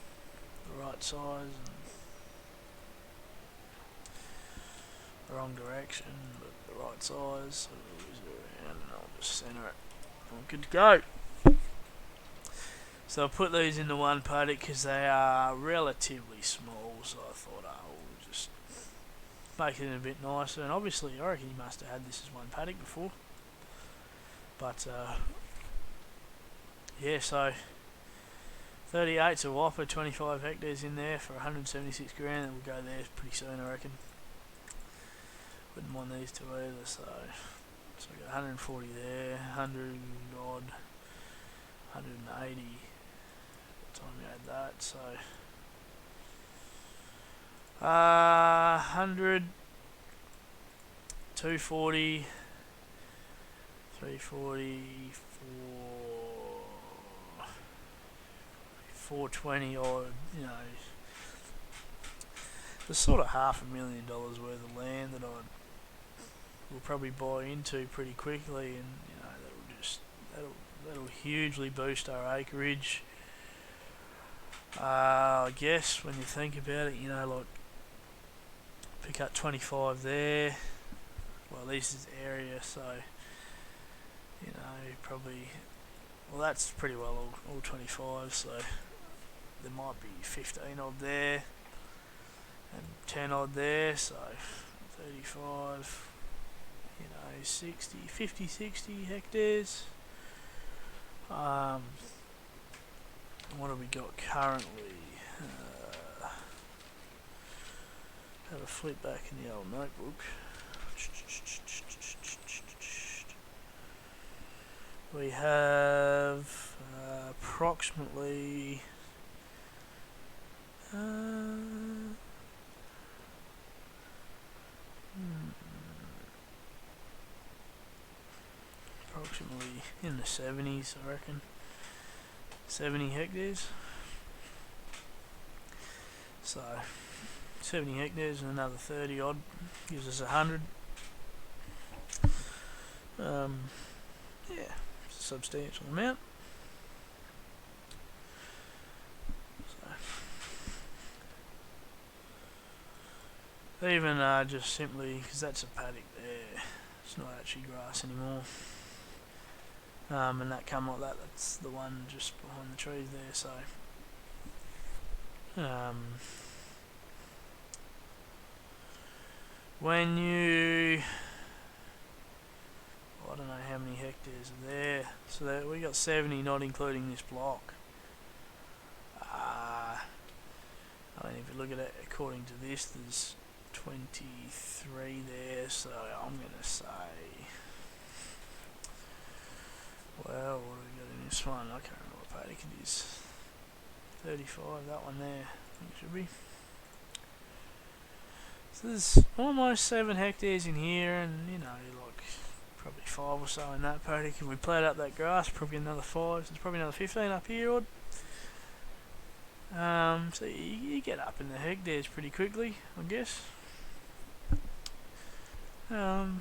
the right size and the wrong direction, but the right size. So we'll use it around and I'll just centre it. I'm good to go. So I put these into one paddock because they are relatively small, so I thought I'll just make it a bit nicer. And obviously I reckon you must have had this as one paddock before, but yeah, so 38's a whopper, 25 hectares in there for 176 grand, and we'll go there pretty soon I reckon. Wouldn't mind these two either, so we got 140 there, 100 odd, 180 time you add that, so 100, 240, 340, 420 odd, you know. There's sort of $500,000 worth of land that will probably buy into pretty quickly, and you know that'll hugely boost our acreage. I guess when you think about it, you know, like pick up 25 there. Well, this is area, so you know probably. Well, that's pretty well all 25, so there might be 15 odd there and 10 odd there, so 35. You know, 50, 60 hectares. What have we got currently? Have a flip back in the old notebook. We have approximately approximately in the 70s, I reckon. 70 hectares. So 70 hectares and another 30 odd gives us 100. Yeah, it's a substantial amount. So Even just simply, because that's a paddock there, it's not actually grass anymore. And that come like that, that's the one just behind the trees there, so when you, I don't know how many hectares are there, so that we got 70, not including this block. I mean, if you look at it according to this, there's 23 there, so I'm gonna say, well, what do we got in this one? I can't remember what paddock it is. 35, that one there, I think it should be. So there's almost 7 hectares in here, and you know, like probably 5 or so in that paddock. If we played up that grass, probably another 5, so there's probably another 15 up here, odd. So you get up in the hectares pretty quickly, I guess. It'll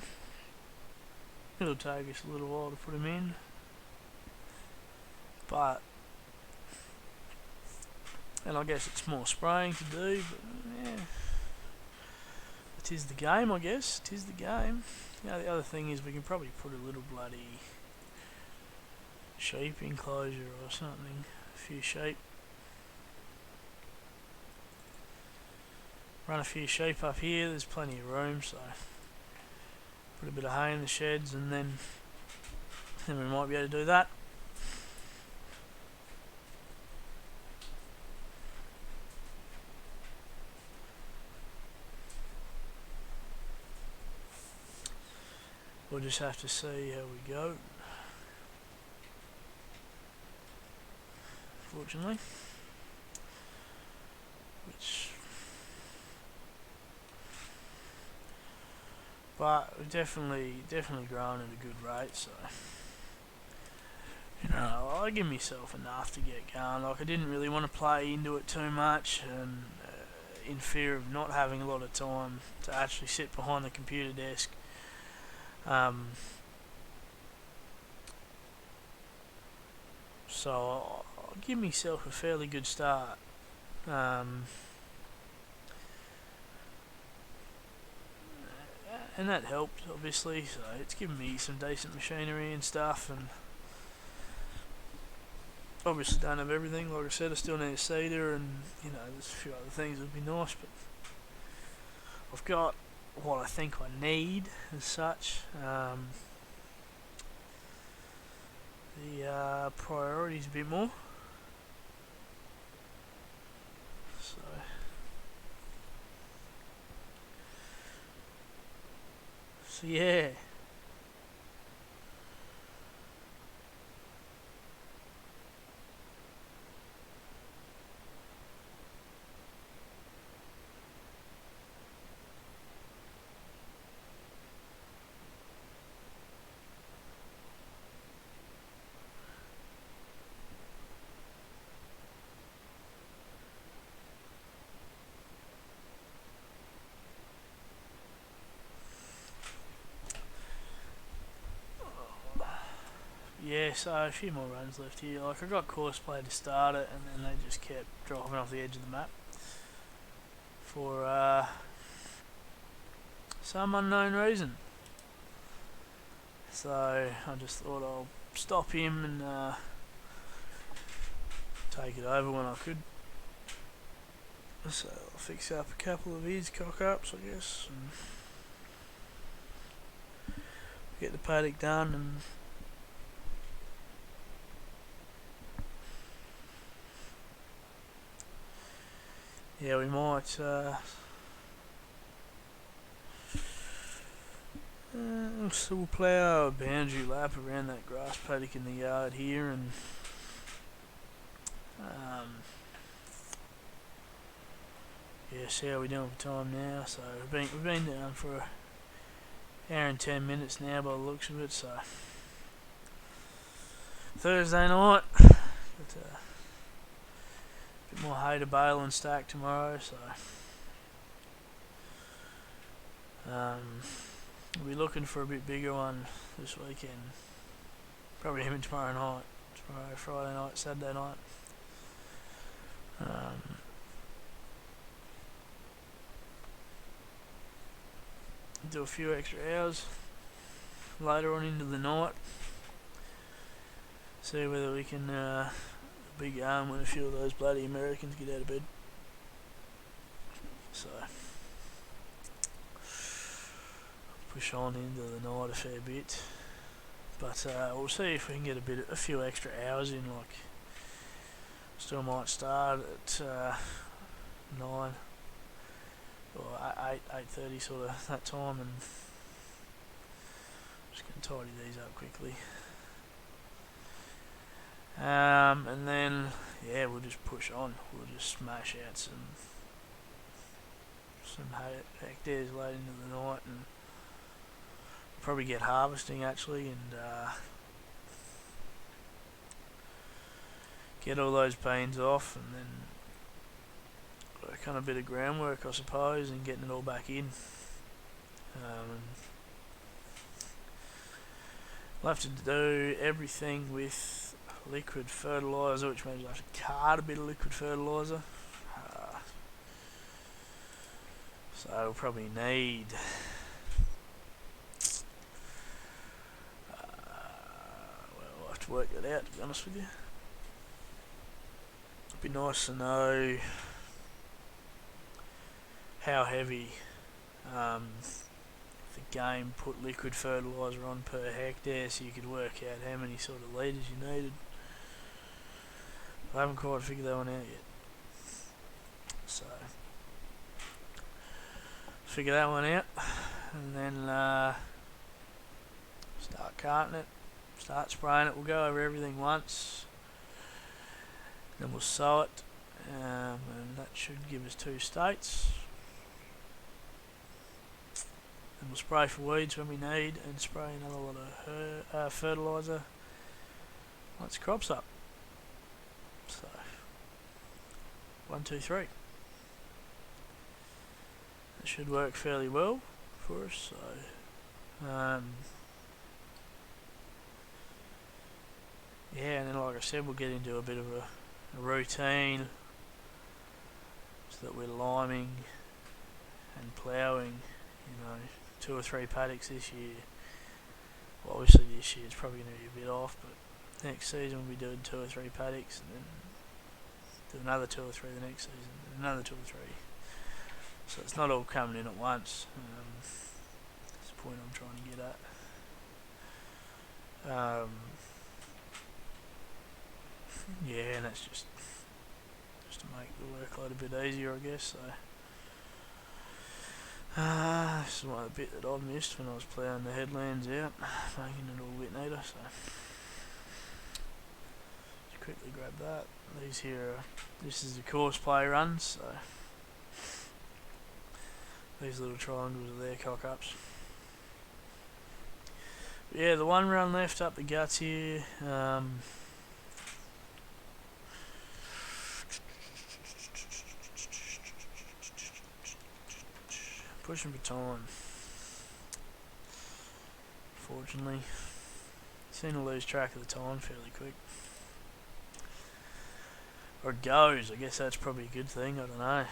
take us a little while to put them in, but, and I guess it's more spraying to do, but yeah, it is the game, I guess. It is the game. You know, the other thing is we can probably put a little bloody sheep enclosure or something, a few sheep. Run a few sheep up here, there's plenty of room, so put a bit of hay in the sheds, and then we might be able to do that. We'll just have to see how we go, fortunately. But we've definitely grown at a good rate, so you know, I give myself enough to get going. Like, I didn't really want to play into it too much, and in fear of not having a lot of time to actually sit behind the computer desk. So I'll give myself a fairly good start. And that helped, obviously, so it's given me some decent machinery and stuff, and obviously don't have everything. Like I said, I still need a seeder, and you know, there's a few other things that would be nice, but I've got what I think I need as such. The priorities a bit more. So yeah. Yeah, so a few more runs left here. Like, I got Courseplay to start it, and then they just kept driving off the edge of the map for some unknown reason. So I just thought I'll stop him and take it over when I could. So I'll fix up a couple of his cock-ups, I guess, and get the paddock done, and yeah, we might so we'll plough a boundary lap around that grass paddock in the yard here, and yeah, see how we're doing for time now. So we've been down for an hour and 10 minutes now by the looks of it. So Thursday night, got a bit more hay to bale and stack tomorrow. So we'll be looking for a bit bigger one this weekend. Probably even tomorrow night. Tomorrow, Friday night, Saturday night. do a few extra hours later on into the night. See whether we can be going when a few of those bloody Americans get out of bed. So push on into the night a fair bit, but we'll see if we can get a few extra hours in. Like, still might start at 9 or 8:30 sort of that time, and just gonna tidy these up quickly. And then yeah, we'll just push on. We'll just smash out some hectares late into the night, and probably get harvesting actually, and get all those beans off, and then work on a bit of groundwork, I suppose, and getting it all back in. I'll have to do everything with liquid fertiliser, which means I have to cart a bit of liquid fertiliser. So we'll probably need well, I'll have to work that out, to be honest with you. It'd be nice to know how heavy the game put liquid fertiliser on per hectare, so you could work out how many sort of litres you needed. I haven't quite figured that one out yet, so figure that one out, and then start carting it, start spraying it. We'll go over everything once, then we'll sow it, and that should give us 2 states. And we'll spray for weeds when we need, and spray another lot of fertiliser once the crop's up. So 1, 2, 3. It should work fairly well for us. So yeah, and then like I said, we'll get into a bit of a routine, so that we're liming and ploughing, 2 or 3 paddocks this year. Well, obviously this year it's probably going to be a bit off, but next season we'll be doing 2 or 3 paddocks, and then do another 2 or 3 the next season, and another 2 or 3. So it's not all coming in at once. That's the point I'm trying to get at. Yeah, and that's just to make the workload a bit easier, I guess. So this is one of the bit that I've missed when I was ploughing the headlands out, making it all a bit neater. So just quickly grab that. These here, this is the course play runs. So these little triangles are their cock-ups. But yeah, the one run left up the guts here. Pushing for time. Fortunately, seem to lose track of the time fairly quick. Or it goes. I guess that's probably a good thing. I don't know.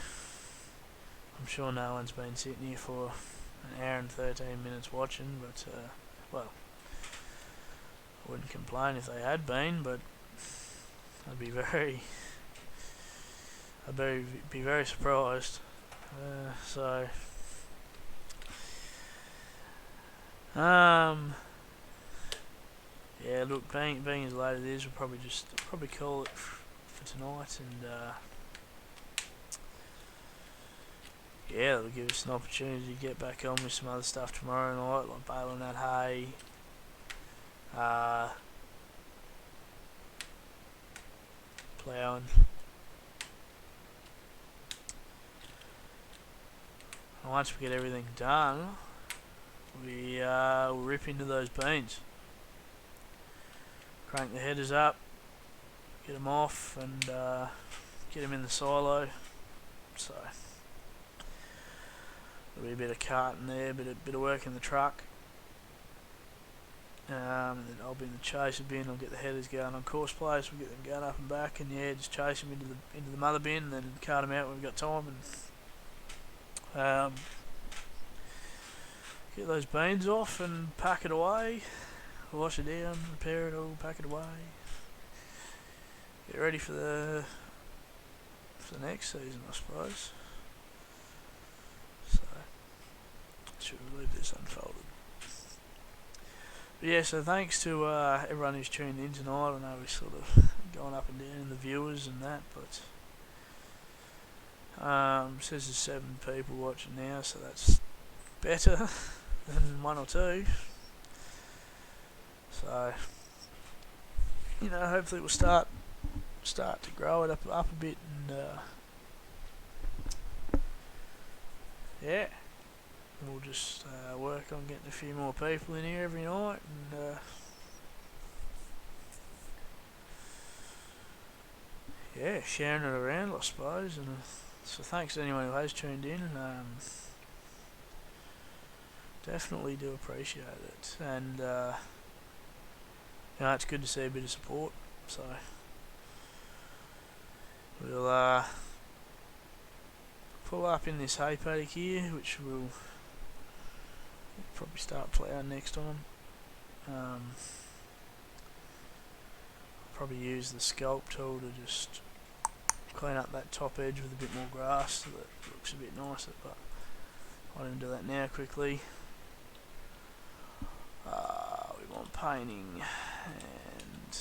I'm sure no one's been sitting here for an hour and 13 minutes watching, but well, I wouldn't complain if they had been, but I'd be very surprised. So yeah, look, being as late as it is, we'll probably call it for tonight, and yeah, it'll give us an opportunity to get back on with some other stuff tomorrow night, like baling that hay, ploughing. And once we get everything done, we'll rip into those beans. Crank the headers up, get them off, and get them in the silo. So there'll be a bit of carting there, bit of work in the truck. And then I'll be in the chaser bin. I'll get the headers going on course place. We'll get them going up and back, and yeah, just chase them into the mother bin, and then cart them out when we've got time. And get those beans off and pack it away. Wash it down, repair it all, pack it away. Get ready for the next season, I suppose. So, should we leave this unfolded? But yeah, so thanks to everyone who's tuned in tonight. I know we're sort of going up and down in the viewers and that, but says there's 7 people watching now, so that's better than 1 or 2. So, you know, hopefully we'll start to grow it up a bit, and yeah, we'll just work on getting a few more people in here every night, and yeah, sharing it around, I suppose. And so thanks to anyone who has tuned in. Definitely do appreciate it, and you know, it's good to see a bit of support. So we'll pull up in this hay paddock here, which we'll probably start ploughing next time. Probably use the scalp tool to just clean up that top edge with a bit more grass so that it looks a bit nicer, but I won't do that now quickly. We want painting and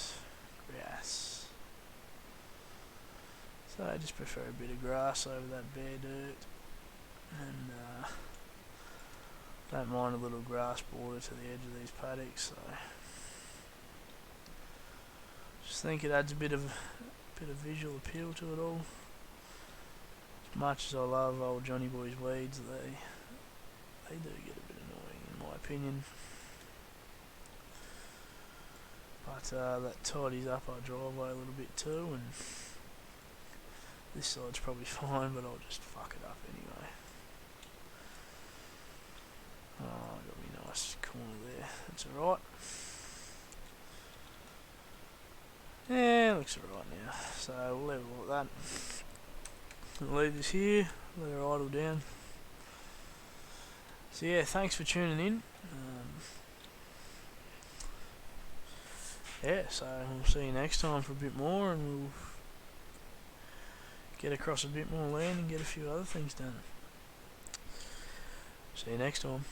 grass. So I just prefer a bit of grass over that bare dirt, and don't mind a little grass border to the edge of these paddocks. So just think it adds a bit of visual appeal to it all. As much as I love old Johnny Boy's weeds, they do get a bit annoying in my opinion. But that tidies up our driveway a little bit too, and this side's probably fine, but I'll just fuck it up anyway. Oh, got me nice corner there. That's alright. Yeah, looks alright now. So we'll leave it like that. We'll leave this here, let her idle down. So yeah, thanks for tuning in. Yeah, so we'll see you next time for a bit more, and we'll get across a bit more land and get a few other things done. See you next time.